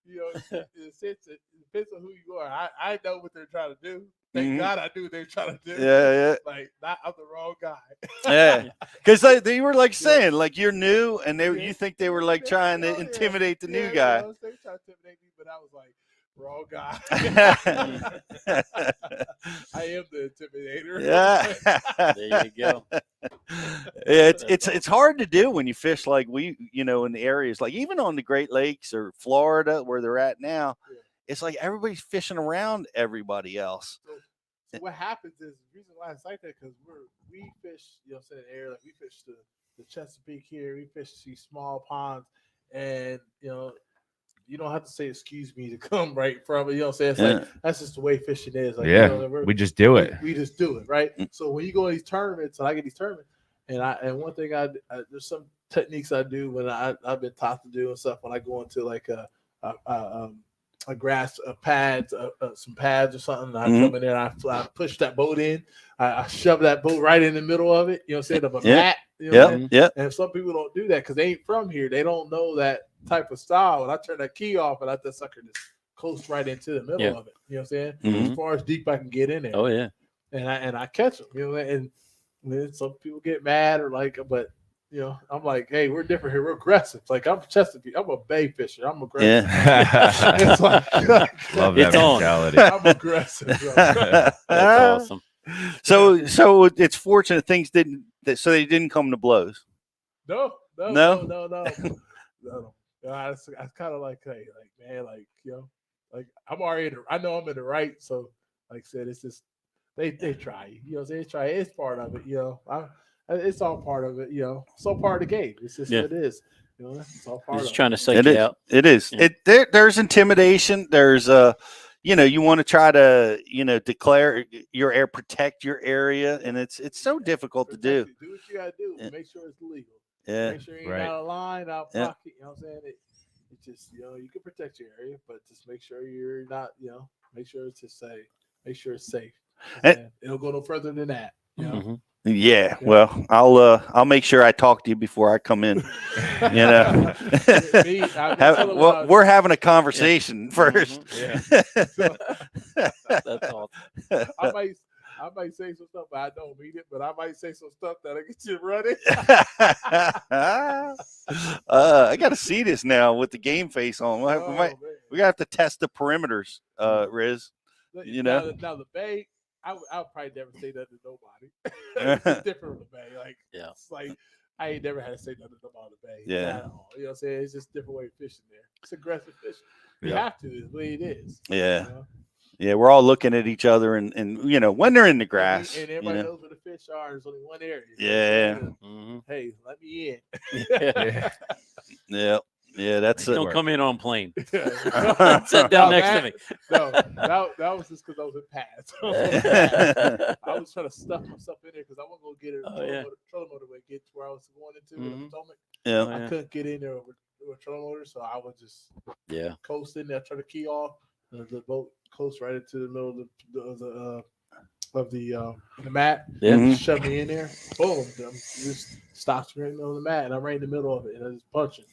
It depends on who you are. I know what they're trying to do. Thank God I knew what they were trying to do. Yeah. Like, I'm the wrong guy. Yeah, because they were like saying, like, you're new, and you think they were like trying to intimidate the new guy. They were trying to intimidate me, but I was like, wrong guy. I am the intimidator. Yeah. There you go. Yeah, it's hard to do when you fish like we, in the areas like even on the Great Lakes or Florida where they're at now. It's like everybody's fishing around everybody else. So what happens is the reason why it's like that, because we fish, area, like we fish the Chesapeake here, we fish these small ponds, and you don't have to say excuse me to come right from it. It's like that's just the way fishing is. Like, we just do it. We just do it, right? So when you go to these tournaments, and I get these tournaments, and one thing I there's some techniques I do when I've been taught to do and stuff when I go into like a grass pads, some pads or something. And I come in there and I push that boat in. I shove that boat right in the middle of it. Of a mat. And some people don't do that because they ain't from here. They don't know that type of style. And I turn that key off and I that sucker just coast right into the middle of it. You know what I'm saying? As far as deep I can get in there. Oh yeah. And I catch them. And then some people get mad or like, but. I'm like, hey, we're different here. We're aggressive. Like I'm Chesapeake. I'm a bay fisher. I'm aggressive. Yeah. It's like love that mentality. I'm aggressive. That's awesome. So it's fortunate things didn't. So they didn't come to blows. No. I kind of like, hey, like man, like like I'm already. I know I'm in the right. So like I said, it's just they try. They try. It's part of it. It's all part of it, It's all part of the game. It's just what it is. It's all part of it. Just trying to psych you out. It is. Yeah. There's intimidation. There's you want to try to, declare your area, protect your area, and it's so difficult to do. Do what you gotta do. Yeah. Make sure it's legal. Yeah. Make sure you ain't out of line, out of pocket. You know what I'm saying? It just, you can protect your area, but just make sure you're not, make sure it's just safe. Make sure it's safe. And it'll go no further than that. Yeah, well, I'll make sure I talk to you before I come in. We're having a conversation first. Yeah. That's awesome. I might say some stuff, but I don't mean it. But I might say some stuff that'll get you running. I got to see this now with the game face on. We have to test the perimeters, Riz. Now the bay. I'll probably never say that to nobody. It's different with the bay. Like, it's like I ain't never had to say nothing about the bay. Yeah. At all. You know what I'm saying? It's just a different way of fishing there. It's aggressive fishing. You have to, is the way it is. Yeah. Yeah, we're all looking at each other and when they're in the grass. And everybody knows where the fish are. There's only one area. Yeah. Hey, let me in. Yeah. Yeah, that's Don't come in on plane. Yeah. Sit down next to me. No, that was just because I was in pads. I was trying to stuff myself in there because I wasn't going to get it. Trolling motor get to where I was going into with the Potomac. Yeah. I couldn't get in there with trolling motor, so I was just coasting there, trying to key off. The boat coast right into the middle of the mat. Yeah. Shoved me in there. Boom. Just stopped me right in the middle of the mat, and I'm right in the middle of it, and I was punching.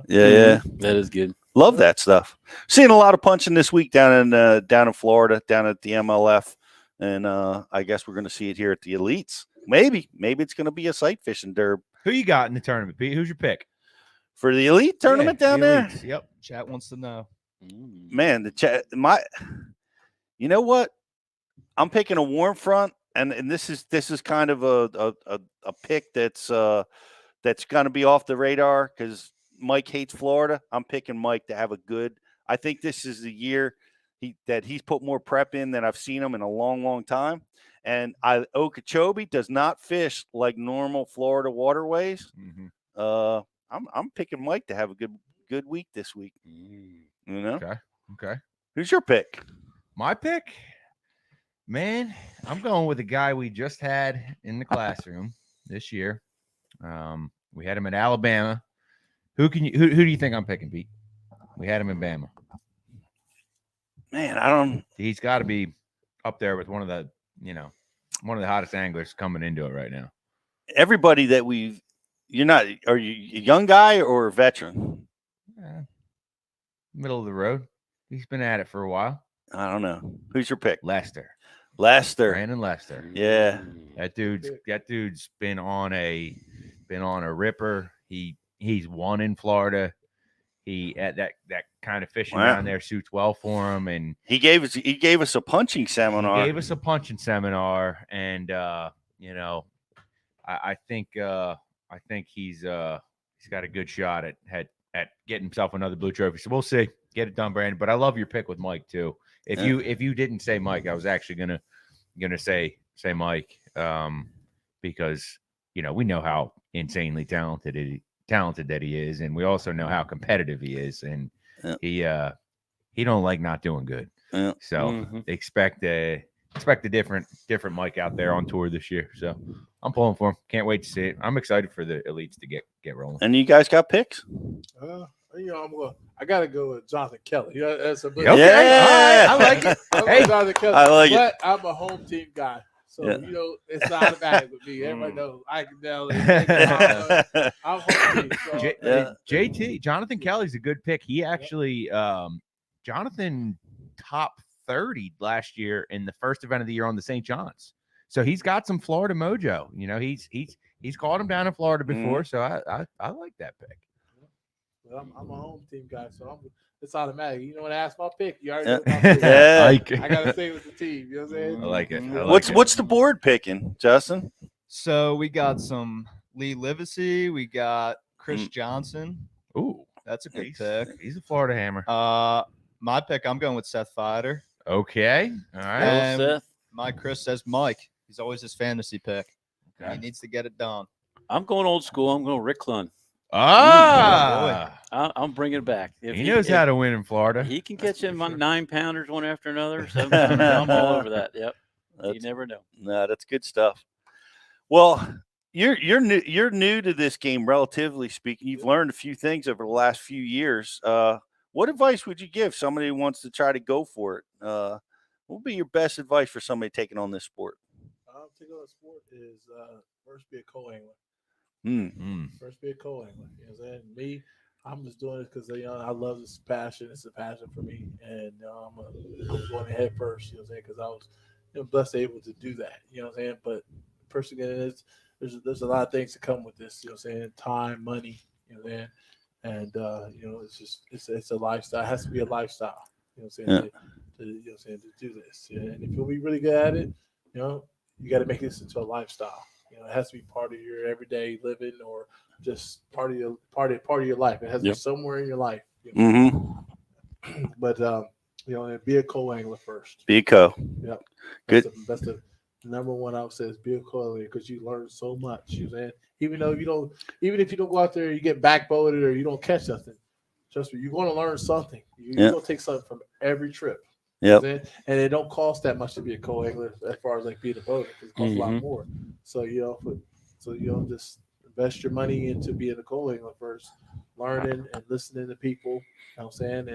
Yeah. That is good. Love that stuff. Seeing a lot of punching this week down in Florida, down at the MLF, and I guess we're going to see it here at the Elites. Maybe it's going to be a sight fishing derb. Who you got in the tournament, Pete? Who's your pick for the Elite tournament down there? Yep. Chat wants to know. Man, the chat. You know what? I'm picking a warm front, and this is kind of a pick that's going to be off the radar because Mike hates Florida. I'm picking Mike to have a good. I think this is the year that he's put more prep in than I've seen him in a long, long time. And Okeechobee does not fish like normal Florida waterways. I'm picking Mike to have a good week this week. You know? Okay. Who's your pick? My pick? Man, I'm going with the guy we just had in the classroom this year. We had him at Alabama. Who do you think I'm picking, Pete? We had him in Bama. Man, He's got to be up there with one of the hottest anglers coming into it right now. Everybody that are you a young guy or a veteran? Middle of the road. He's been at it for a while. I don't know. Who's your pick? Lester. Brandon Lester. Yeah. That dude's been on a ripper. He's won in Florida. He at that kind of fishing down there suits well for him, and he gave us a punching seminar. And I think he's got a good shot at getting himself another blue trophy. So we'll see. Get it done, Brandon. But I love your pick with Mike too. If you didn't say Mike, I was actually gonna say Mike, because we know how insanely talented that he is, and we also know how competitive he is, and he don't like not doing good. So expect a different Mike out there on tour this year. So I'm pulling for him. Can't wait to see it. I'm excited for the Elites to get rolling. And you guys got picks? I gotta go with Jonathan Kelly. That's a okay. Yeah. I like it. Jonathan Kelly. I like but I'm a home team guy, so it's not automatic with me. Everybody knows I can tell. I'm home team. So. JT Jonathan Kelly's a good pick. He actually Jonathan top 30 last year in the first event of the year on the St. John's. So he's got some Florida mojo. He's caught him down in Florida before. So I like that pick. Well, I'm a home team guy, so it's automatic. You know, when I ask my pick, you already know my pick. I gotta stay with the team. You know what I'm saying? I like it. What's the board picking, Justin? So we got some Lee Livesey. We got Chris Johnson. Ooh, that's a good pick. He's a Florida hammer. My pick, I'm going with Seth Fider. Okay, all right. And Seth. My Chris says Mike. He's always his fantasy pick. Okay. He needs to get it done. I'm going old school. I'm going Rick Clun. I'm bringing it back. He knows how to win in Florida. He can catch him on 9-pounders one after another. 7-pounders. I'm all over that. Yep. You never know. No, that's good stuff. Well, you're new to this game, relatively speaking. You've learned a few things over the last few years. What advice would you give somebody who wants to try to go for it? What would be your best advice for somebody taking on this sport? Taking on the sport is first be a co-angler. First be a co-angler. You know what I'm saying? Me, I'm just doing it because I love this passion. It's a passion for me, and I'm going ahead first. You know what I'm saying? Because I was blessed able to do that. You know what I'm saying? But person getting it, there's a lot of things that come with this. You know what I'm saying? Time, money. You know what I'm saying? And it's just it's a lifestyle. It has to be a lifestyle. You know what I'm saying? To do this. And if you'll be really good at it, you got to make this into a lifestyle. It has to be part of your everyday living, or just part of your life. It has to be somewhere in your life. But be a co-angler first. Be a co. Yep. Good. That's the number one I would say is be a co-angler, because you learn so much. You know, even if you don't go out there, you get backboated or you don't catch nothing. trust me, you're going to learn something. You're Yeah. going to take something from every trip. Yep. And it don't cost that much to be a co-angler as far as like being a boater, because it costs a lot more. So just invest your money into being a co-angler first, learning and listening to people. You know what I'm saying,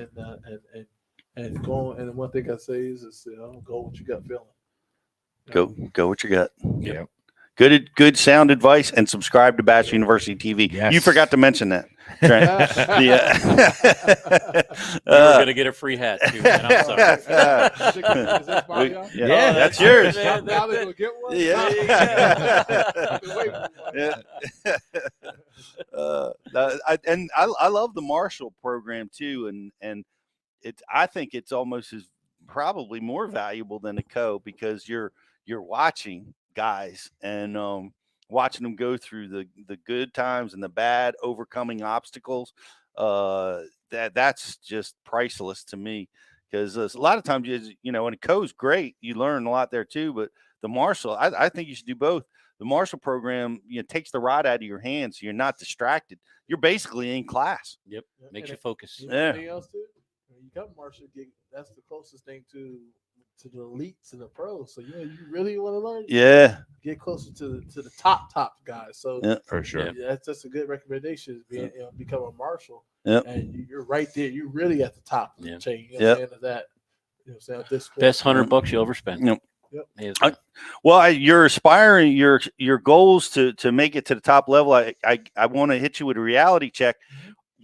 and going. And one thing I say is go what you got feeling. Go what you got. Yeah. Good sound advice, and subscribe to Bass University TV. Yes. You forgot to mention that, Trent. You were going to get a free hat, too, man. I'm sorry. Is this mine, y'all? Yeah, that's yours. Now they're going to get one? I love the Marshall program too, and I think it's almost as probably more valuable than a co, because you're watching guys and watching them go through the good times and the bad, overcoming obstacles. That's just priceless to me, because a lot of times when a co's great, you learn a lot there too, but the Marshall, I think you should do both. The Marshall program takes the rod out of your hands, so you're not distracted. You're basically in class. Yep, makes you focus. Anything else too? When you come Marshall, that's the closest thing to the elites and the pros. So you really want to learn. Yeah, get closer to the top guys. So for sure, that's a good recommendation. Become a Marshal. Yep. And you're right there. You're really at the top of the chain. You know what I'm saying? Of that. You know what I'm saying? At this point, best $100 you overspend. Yep. Yep. You're aspiring your goals to make it to the top level. I want to hit you with a reality check.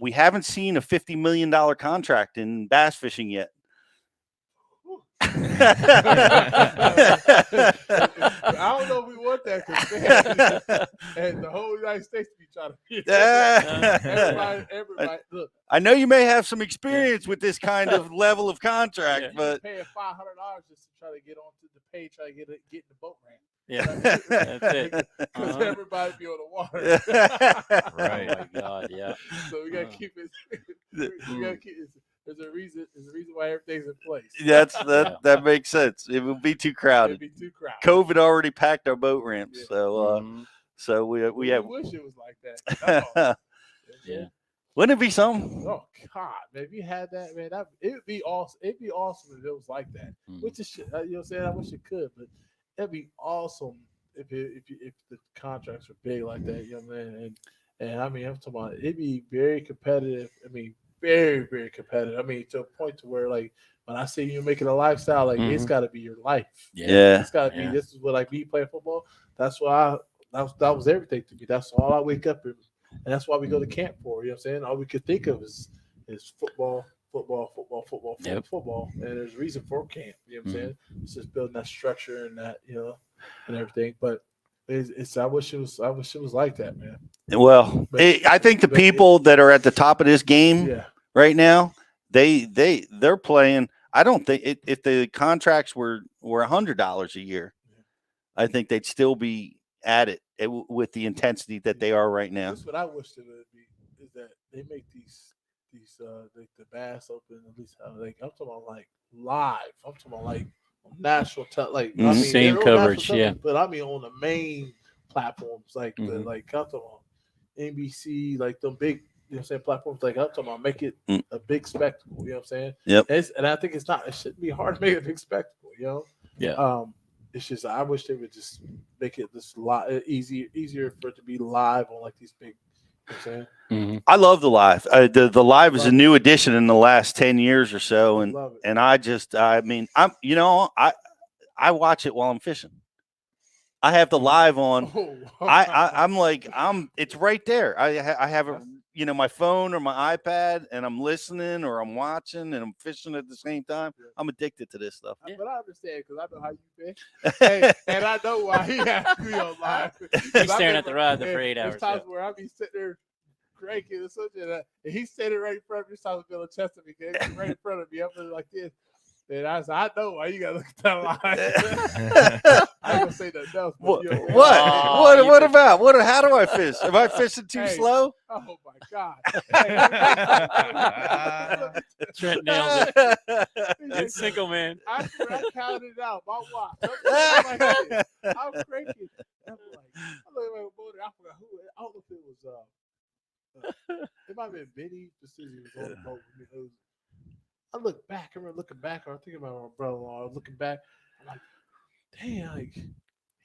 We haven't seen a $50 million contract in bass fishing yet. I don't know if we want that, because and the whole United States be trying to everybody look. I know you may have some experience with this kind of level of contract, but paying $500 just to try to get onto the pay, try to get in the boat ramp. Yeah, that's it. Because everybody be on the water. Right. Oh my God, yeah. So we gotta keep it. We gotta keep it. There's a reason why everything's in place. That makes sense. It would be too crowded. It'd be too crowded. COVID already packed our boat ramps, so we have. wish it was like that. Yeah. Wouldn't it be something? Oh God, man! If you had that, man, it would be awesome. It'd be awesome if it was like that. Which is, you know what I'm saying? I wish it could, but it'd be awesome if the contracts were big like that. You know what I mean? And I mean, I'm talking about it'd be very competitive. I mean, very, very competitive. I mean, to a point to where, like, when I say you making a lifestyle, like it's got to be your life. Yeah, it's got to be. This is what like me playing football. That's why that was everything to me. That's all I wake up and that's why we go to camp for. You know what I'm saying? All we could think of is football. And there's a reason for camp. You know what I'm saying? It's just building that structure and that and everything. But I wish it was like that, man. Well, I think the people that are at the top of this game right now, they're playing. I don't think if the contracts were $100 a year, I think they'd still be at it with the intensity that they are right now. That's what I wish it would be, is that they make these like the Bass Open, at least I'm talking about like live. I'm talking about like national same coverage, but I mean on the main platforms like the like I'm talking about NBC, like the big, you know what I'm saying, platforms, like I'm talking about make it a big spectacle, you know what I'm saying? Yep. And I think it shouldn't be hard to make a big spectacle, you know? Yeah. It's just I wish they would just make it this lot easier for it to be live on like these big. You know what I'm saying? I love the live. The live is a new addition in the last 10 years or so, and I mean I watch it while I'm fishing. I have the live on. It's right there. I have it, my phone or my iPad, and I'm listening or I'm watching and I'm fishing at the same time. I'm addicted to this stuff. But I understand because I know how you fish, and I know why he has to be on live. He's staring at the rod for 8 hours. There's times where I be sitting there cranking or something, and he's standing right in front of me. So I was going to chest him again, right in front of me. I'm like this. And I said, I know why you gotta look at that line. I ain't gonna say nothing else. What about? How do I fish? Am I fishing too slow? Oh my God. Trent nails it. It's single, man. I counted it out. My watch. I'm cranking. I'm like, I look at my motor. I forgot who. I don't know if it was. It might have been Benny Precision was on the boat with me. I look back. I remember looking back. I was thinking about my brother-in-law. I was looking back. I'm like, dang, like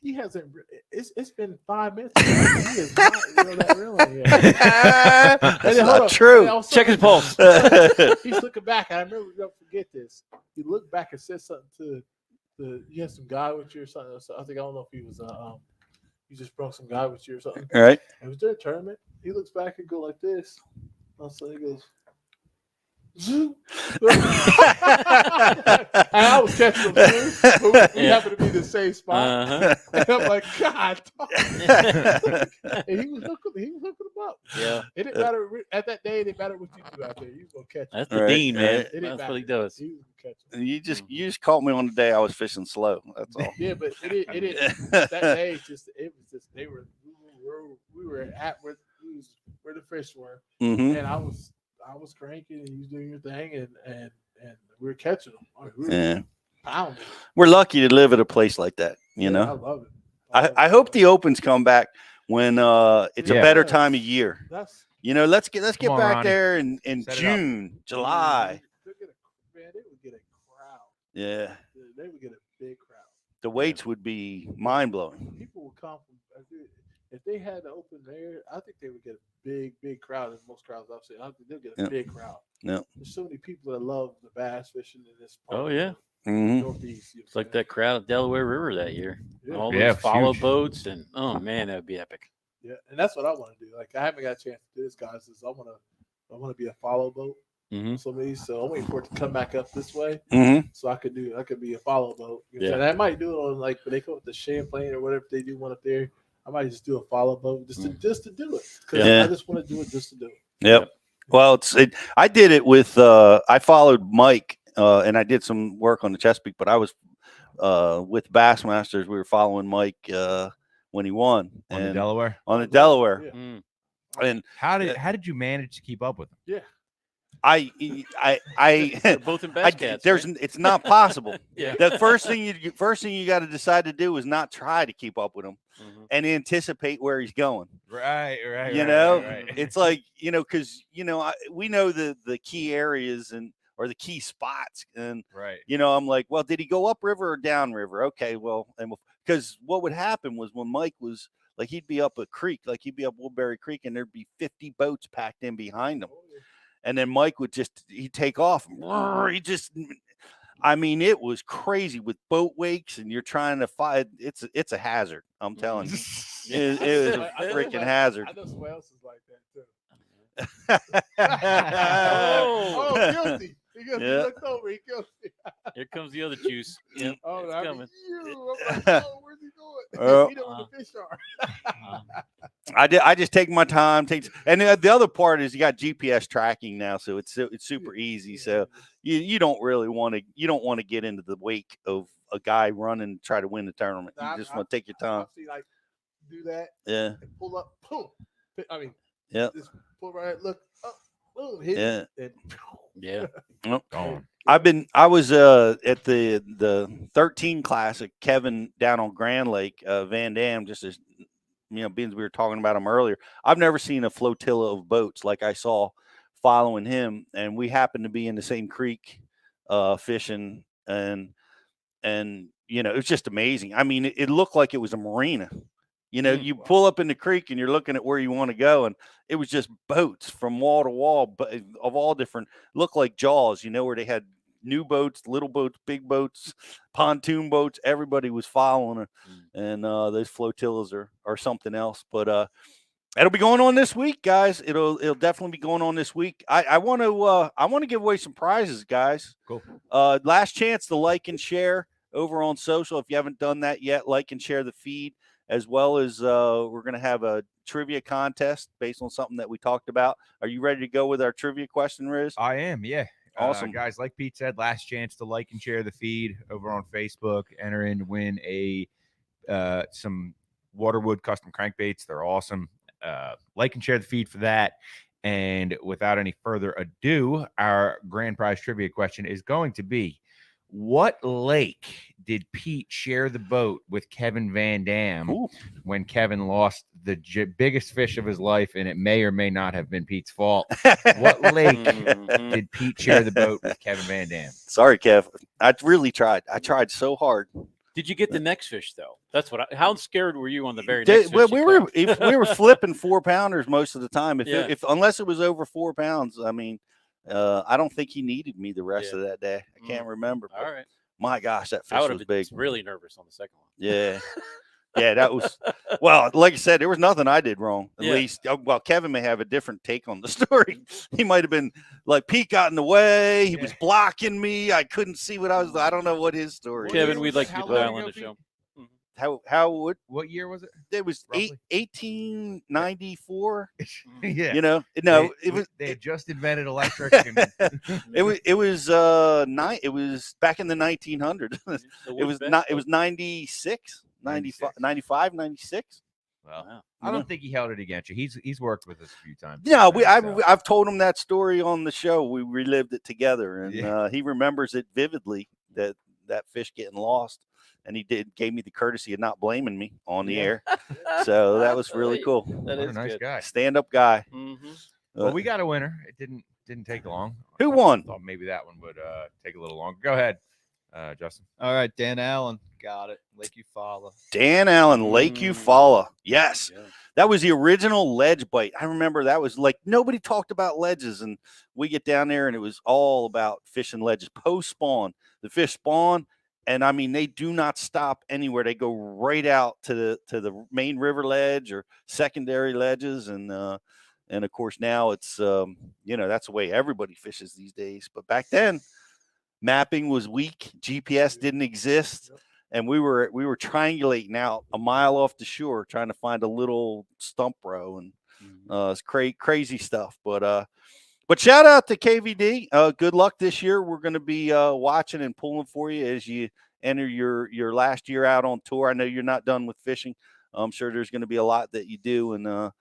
he hasn't. It's been 5 minutes. He is not that real yet. That's not true. Check his pulse. He's looking back. And I remember, don't forget this. He looked back and said something to you had some guy with you or something. So I don't know if he was you just brought some guy with you or something. All right. And it was their tournament. He looks back and go like this. So he goes. And I was catching him too. We happened to be in the same spot. And I'm like, God. And he was hooking them up. Yeah. It didn't matter at that day. It didn't matter what you do out there. You was gonna catch him. That's the Dean, man. That's what he does. He was gonna catch him. You just caught me on the day I was fishing slow. That's all. Yeah, but it that day we were at where the fish were, Mhm. and I was cranking and you was doing your thing and we were catching them. Like, we were Yeah. pounding. We're lucky to live at a place like that, you know. I love it. I hope the Opens come back when it's a better time of year. You know, let's get Come on, back Ronnie. there in Set it up. June, July. Man, they would get a crowd. Yeah. They would get a big crowd. The weights would be mind blowing. People would come from if they had the open there, I think they would get a big crowd. As most crowds I've seen, I think they'll get a big crowd. Yeah. There's so many people that love the bass fishing in this part. Oh yeah. Mhm. Northeast. It's like that crowd at Delaware River that year. Yeah. All Yeah, those follow huge. boats and oh man, that would be epic. Yeah, and that's what I want to do. Like I haven't got a chance to do this, guys. Is I want to be a follow boat. Mm-hmm. So I'm waiting for it to come back up this way, Mhm. so I could be a follow boat. You know what I'm Yeah. saying? I might do it on like, but they come with the Champlain or whatever they do one up there. I might just do a follow boat just to do it because Yeah. I just want to do it just to do it. Yep. Well, I did it with I followed Mike and I did some work on the Chesapeake, but I was with Bassmasters. We were following Mike when he won On the Delaware. On the Delaware. Yeah. Mm. And How did you manage to keep up with him? Yeah. I They're both in bass cats. it's not possible. Yeah. The first thing you got to decide to do is not try to keep up with him Mhm. and anticipate where he's going. Right. You know, it's like, you know, because, you know, we know the key areas or the key spots. And, right. you know, I'm like, well, did he go upriver or downriver? Okay, well, and because what would happen was when Mike was like, he'd be up a creek, like he'd be up Woodbury Creek, and there'd be 50 boats packed in behind him. And then Mike he'd take off. I mean, it was crazy with boat wakes, and you're trying to fight. It's a hazard. I'm telling you, it was a freaking hazard. I know someone else is like that too. Oh. Guilty. He Yeah. looked over. He guilty. Here comes the other juice. Yep. Oh, it's I coming. mean, you. I'm like, oh, where's he going? Oh. He know where the fish are. I just take my time. And the other part is you got GPS tracking now, so it's super easy. So you don't really want to get into the wake of a guy running to try to win the tournament. You just want to take your time. I've seen like do that. Yeah. And pull up. Boom. I mean, Yeah. just pull right. Look up. Boom. Hit Yeah. it, Yeah. Nope. Gone. I was at the 13 Classic. Kevin down on Grand Lake, Van Dam, just as you know, being we were talking about him earlier. I've never seen a flotilla of boats like I saw following him, and we happened to be in the same creek fishing, and you know, it was just amazing. I mean, it looked like it was a marina. You know, you pull up in the creek and you're looking at where you want to go, and it was just boats from wall to wall, but of all different, looked like Jaws, you know, where they had new boats, little boats, big boats, pontoon boats. Everybody was following her, and those flotillas are something else. But it'll be going on this week, guys. It'll definitely be going on this week. I want to give away some prizes, guys. Cool. Last chance to like and share over on social. If you haven't done that yet, like and share the feed. As well as we're going to have a trivia contest based on something that we talked about. Are you ready to go with our trivia question, Riz? I am, yeah. Awesome. Guys, like Pete said, last chance to like and share the feed over on Facebook. Enter in to win some Waterwood custom crankbaits. They're awesome. Like and share the feed for that. And without any further ado, our grand prize trivia question is going to be, What lake did Pete share the boat with Kevin Van Dam when Kevin lost the biggest fish of his life, and it may or may not have been Pete's fault? What lake did Pete share the boat with Kevin Van Dam? Sorry, Kev. I really tried. I tried so hard. Did you get the next fish though? That's what. How scared were you on the very next fish? Well, we were flipping 4-pounders most of the time. If unless it was over 4 pounds, I mean, I don't think he needed me the rest of that day. I can't remember. All right. My gosh, that fish was big. Really nervous on the second one. Yeah. Yeah, that was well. Like I said, there was nothing I did wrong. At least, well, Kevin may have a different take on the story. He might have been like Pete got in the way. He was blocking me. I couldn't see what I was. I don't know what his story. Kevin, is. we'd like you to dial on the show. What year was it? It was 1894. Yeah, you know, it was. They had just invented electric. It was back in the 1900s. It was 96. 95, 96. Well, I don't think he held it against you. He's worked with us a few times. Yeah, I've told him that story on the show. We relived it together, and he remembers it vividly. That fish getting lost, and he gave me the courtesy of not blaming me on the air. So that was really cool. That is a nice guy, stand-up guy. Well, we got a winner. It didn't take long. Who won? I thought maybe that one would take a little longer. Go ahead, Justin. All right, Dan Allen. Got it. Lake Eufaula. Dan Allen, Lake Eufaula. Yes. Yeah. That was the original ledge bite. I remember that was like nobody talked about ledges, and we get down there and it was all about fishing ledges. Post spawn. The fish spawn, and I mean they do not stop anywhere. They go right out to the main river ledge or secondary ledges, and of course now it's that's the way everybody fishes these days. But back then, mapping was weak. GPS didn't exist. And we were triangulating out a mile off the shore, trying to find a little stump row, and it's crazy stuff. But shout out to KVD. Good luck this year. We're going to be watching and pulling for you as you enter your last year out on tour. I know you're not done with fishing. I'm sure there's going to be a lot that you do, and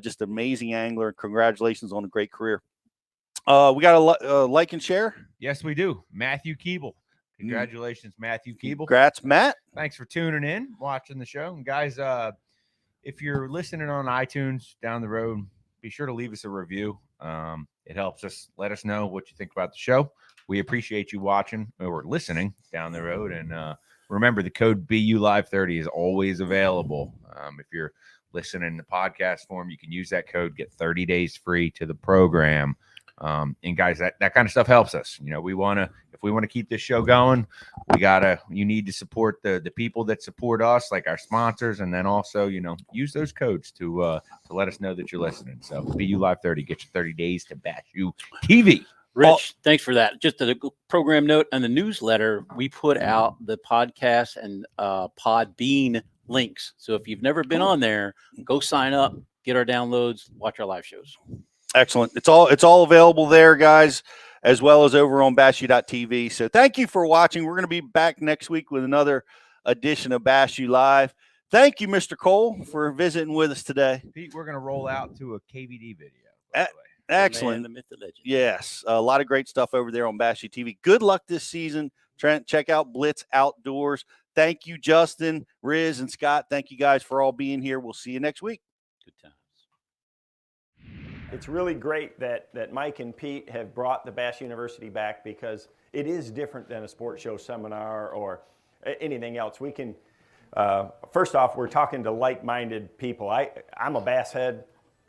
just amazing angler. Congratulations on a great career. We got a like and share. Yes, we do. Matthew Keeble. Congratulations, Matthew Keeble. Congrats, Matt. Thanks for tuning in, watching the show. And guys, if you're listening on iTunes down the road, be sure to leave us a review. It helps us let us know what you think about the show. We appreciate you watching or listening down the road. And remember, the code BULive30 is always available. If you're listening in the podcast form, you can use that code, get 30 days free to the program. And guys, that kind of stuff helps us. If we want to keep this show going, you need to support the people that support us, like our sponsors, and then also, use those codes to let us know that you're listening. So BULive30, get your 30 days to Bass U TV. Rich, thanks for that. Just a program note on the newsletter, we put out the podcast and Podbean links. So if you've never been on there, go sign up, get our downloads, watch our live shows. Excellent. It's all available there, guys, as well as over on BassU.tv. So thank you for watching. We're going to be back next week with another edition of Bass U Live. Thank you, Mr. Cole, for visiting with us today. Pete, we're going to roll out to a KVD video. By the way. Excellent. The myth, the legend. Yes, a lot of great stuff over there on Bass U TV. Good luck this season, Trent. Check out Blitz Outdoors. Thank you, Justin, Riz, and Scott. Thank you guys for all being here. We'll see you next week. Good times. It's really great that Mike and Pete have brought the Bass University back, because it is different than a sports show seminar or anything else. We can, first off, we're talking to like-minded people. I'm a bass head.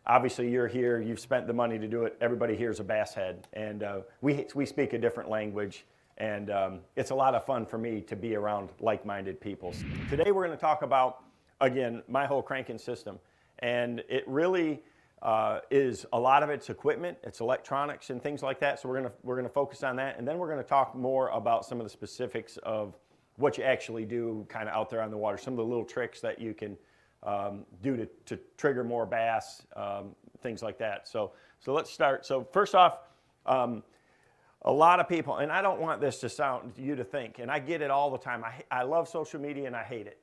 Obviously, you're here. You've spent the money to do it. Everybody here is a bass head. And we speak a different language. And it's a lot of fun for me to be around like-minded people. Today, we're going to talk about, again, my whole cranking system. And it really is a lot of it's equipment, it's electronics and things like that. So we're gonna focus on that, and then we're gonna talk more about some of the specifics of what you actually do kind of out there on the water, some of the little tricks that you can do to trigger more bass, things like that. So let's start. So first off, a lot of people, and I don't want this to sound you to think, and I get it all the time. I love social media and I hate it.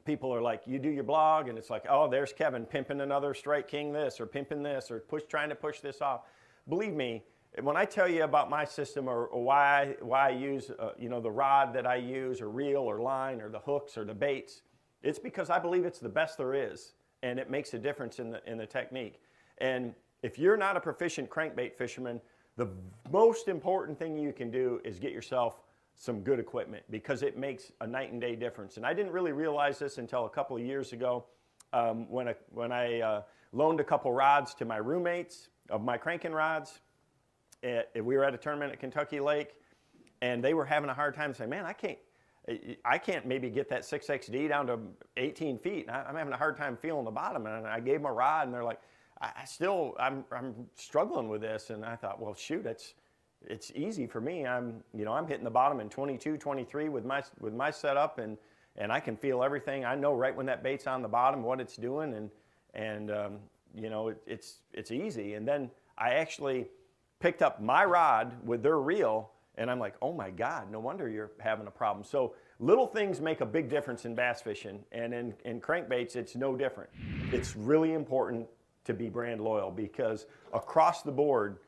People are like, you do your blog, and it's like, oh, there's Kevin pimping another Strike King this, or pimping this, or trying to push this off. Believe me, when I tell you about my system or why I use, the rod that I use or reel or line or the hooks or the baits, it's because I believe it's the best there is, and it makes a difference in the technique. And if you're not a proficient crankbait fisherman, the most important thing you can do is get yourself some good equipment, because it makes a night and day difference. And I didn't really realize this until a couple of years ago when I loaned a couple rods to my roommates of my cranking rods. We were at a tournament at Kentucky Lake, and they were having a hard time saying, man, I can't maybe get that 6XD down to 18 feet. I'm having a hard time feeling the bottom. And I gave them a rod, and they're like, I'm struggling with this. And I thought, well, shoot, it's easy for me. I'm hitting the bottom in 22, 23 with my setup, and I can feel everything. I know right when that bait's on the bottom what it's doing, and it's easy. And then I actually picked up my rod with their reel, and I'm like, oh my God, no wonder you're having a problem. So little things make a big difference in bass fishing, and in crankbaits, it's no different. It's really important to be brand loyal, because across the board,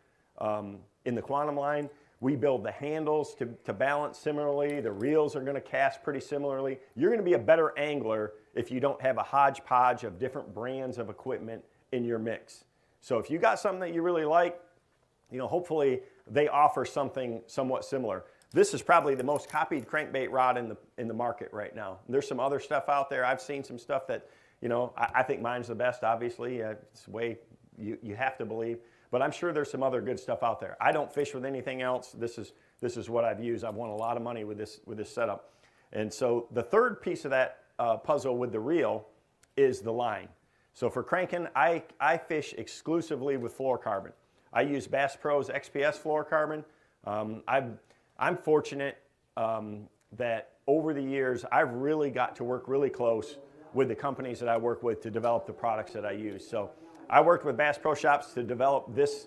in the Quantum line, we build the handles to balance similarly. The reels are going to cast pretty similarly. You're going to be a better angler if you don't have a hodgepodge of different brands of equipment in your mix. So if you got something that you really like, hopefully they offer something somewhat similar. This is probably the most copied crankbait rod in the market right now. There's some other stuff out there. I've seen some stuff that, I think mine's the best, obviously. It's the way you have to believe. But I'm sure there's some other good stuff out there. I don't fish with anything else. This is what I've used. I've won a lot of money with this setup. And so the third piece of that puzzle with the reel is the line. So for cranking, I fish exclusively with fluorocarbon. I use Bass Pro's XPS fluorocarbon. I'm fortunate that over the years, I've really got to work really close with the companies that I work with to develop the products that I use. So I worked with Bass Pro Shops to develop this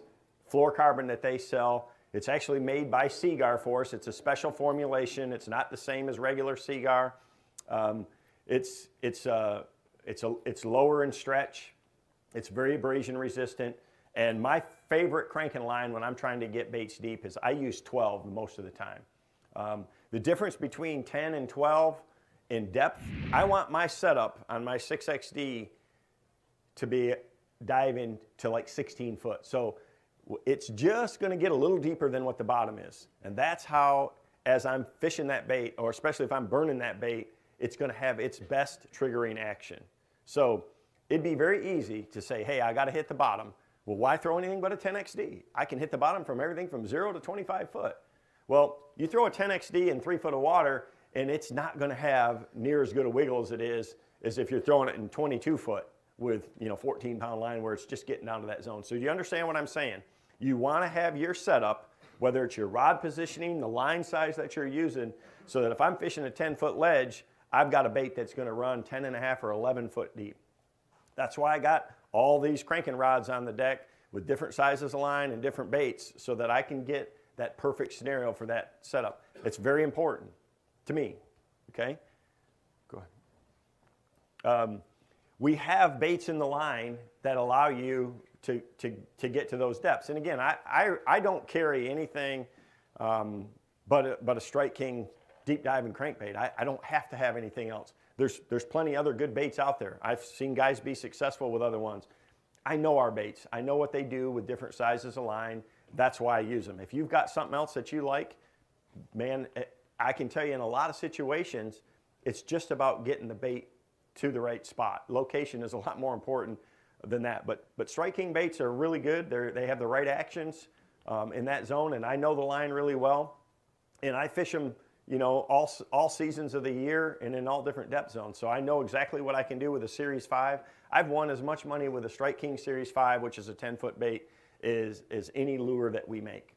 fluorocarbon that they sell. It's actually made by Seagar for us. It's a special formulation. It's not the same as regular Seagar. It's lower in stretch. It's very abrasion resistant. And my favorite cranking line when I'm trying to get baits deep is I use 12 most of the time. The difference between 10 and 12 in depth, I want my setup on my 6XD to be diving to like 16 foot. So it's just going to get a little deeper than what the bottom is. And that's how, as I'm fishing that bait, or especially if I'm burning that bait, it's going to have its best triggering action. So it'd be very easy to say, hey, I got to hit the bottom. Well, why throw anything but a 10XD? I can hit the bottom from everything from 0 to 25 foot. Well, you throw a 10XD in 3 foot of water, and it's not going to have near as good a wiggle as it is as if you're throwing it in 22 foot with 14-pound line where it's just getting down to that zone. So do you understand what I'm saying? You want to have your setup, whether it's your rod positioning, the line size that you're using, so that if I'm fishing a 10-foot ledge, I've got a bait that's going to run 10 and a half or 11 foot deep. That's why I got all these cranking rods on the deck with different sizes of line and different baits, so that I can get that perfect scenario for that setup. It's very important to me, okay? Go ahead. We have baits in the line that allow you to get to those depths. And again, I don't carry anything but a Strike King deep diving crankbait. I don't have to have anything else. There's plenty other good baits out there. I've seen guys be successful with other ones. I know our baits. I know what they do with different sizes of line. That's why I use them. If you've got something else that you like, man, I can tell you in a lot of situations, it's just about getting the bait to the right spot. Location is a lot more important than that. But Strike King baits are really good. They have the right actions in that zone, and I know the line really well. And I fish them, all seasons of the year and in all different depth zones. So I know exactly what I can do with a Series 5. I've won as much money with a Strike King Series 5, which is a 10-foot bait, is any lure that we make.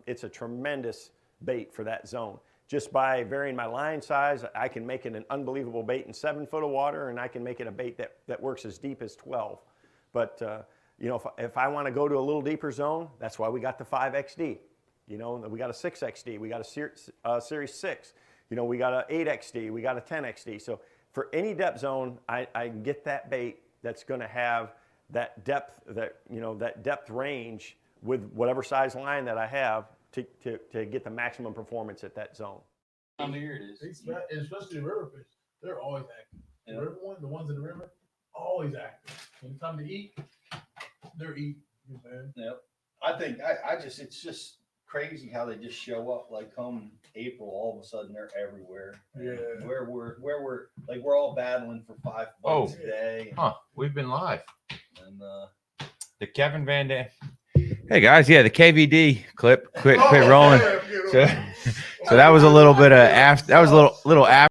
It's a tremendous bait for that zone. Just by varying my line size, I can make it an unbelievable bait in 7 foot of water, and I can make it a bait that works as deep as 12. But if I want to go to a little deeper zone, that's why we got the 5XD. We got a 6XD, we got a Series 6, we got an 8XD, we got a 10XD. So for any depth zone, I can get that bait that's going to have that depth, that depth range with whatever size line that I have to get the maximum performance at that zone. Here it is. Especially the river fish, they're always active. The river one, the ones in the river, always active. When it's time to eat, they're eating. Man. Yep. I think it's just crazy how they just show up. Like come April, all of a sudden they're everywhere. Yeah. Where we're like we're all battling for 5 bucks a day. Huh? We've been live. And the Kevin Van Dam. Hey guys, yeah, the KVD clip quit rolling. So that was a little bit of after. That was a little after.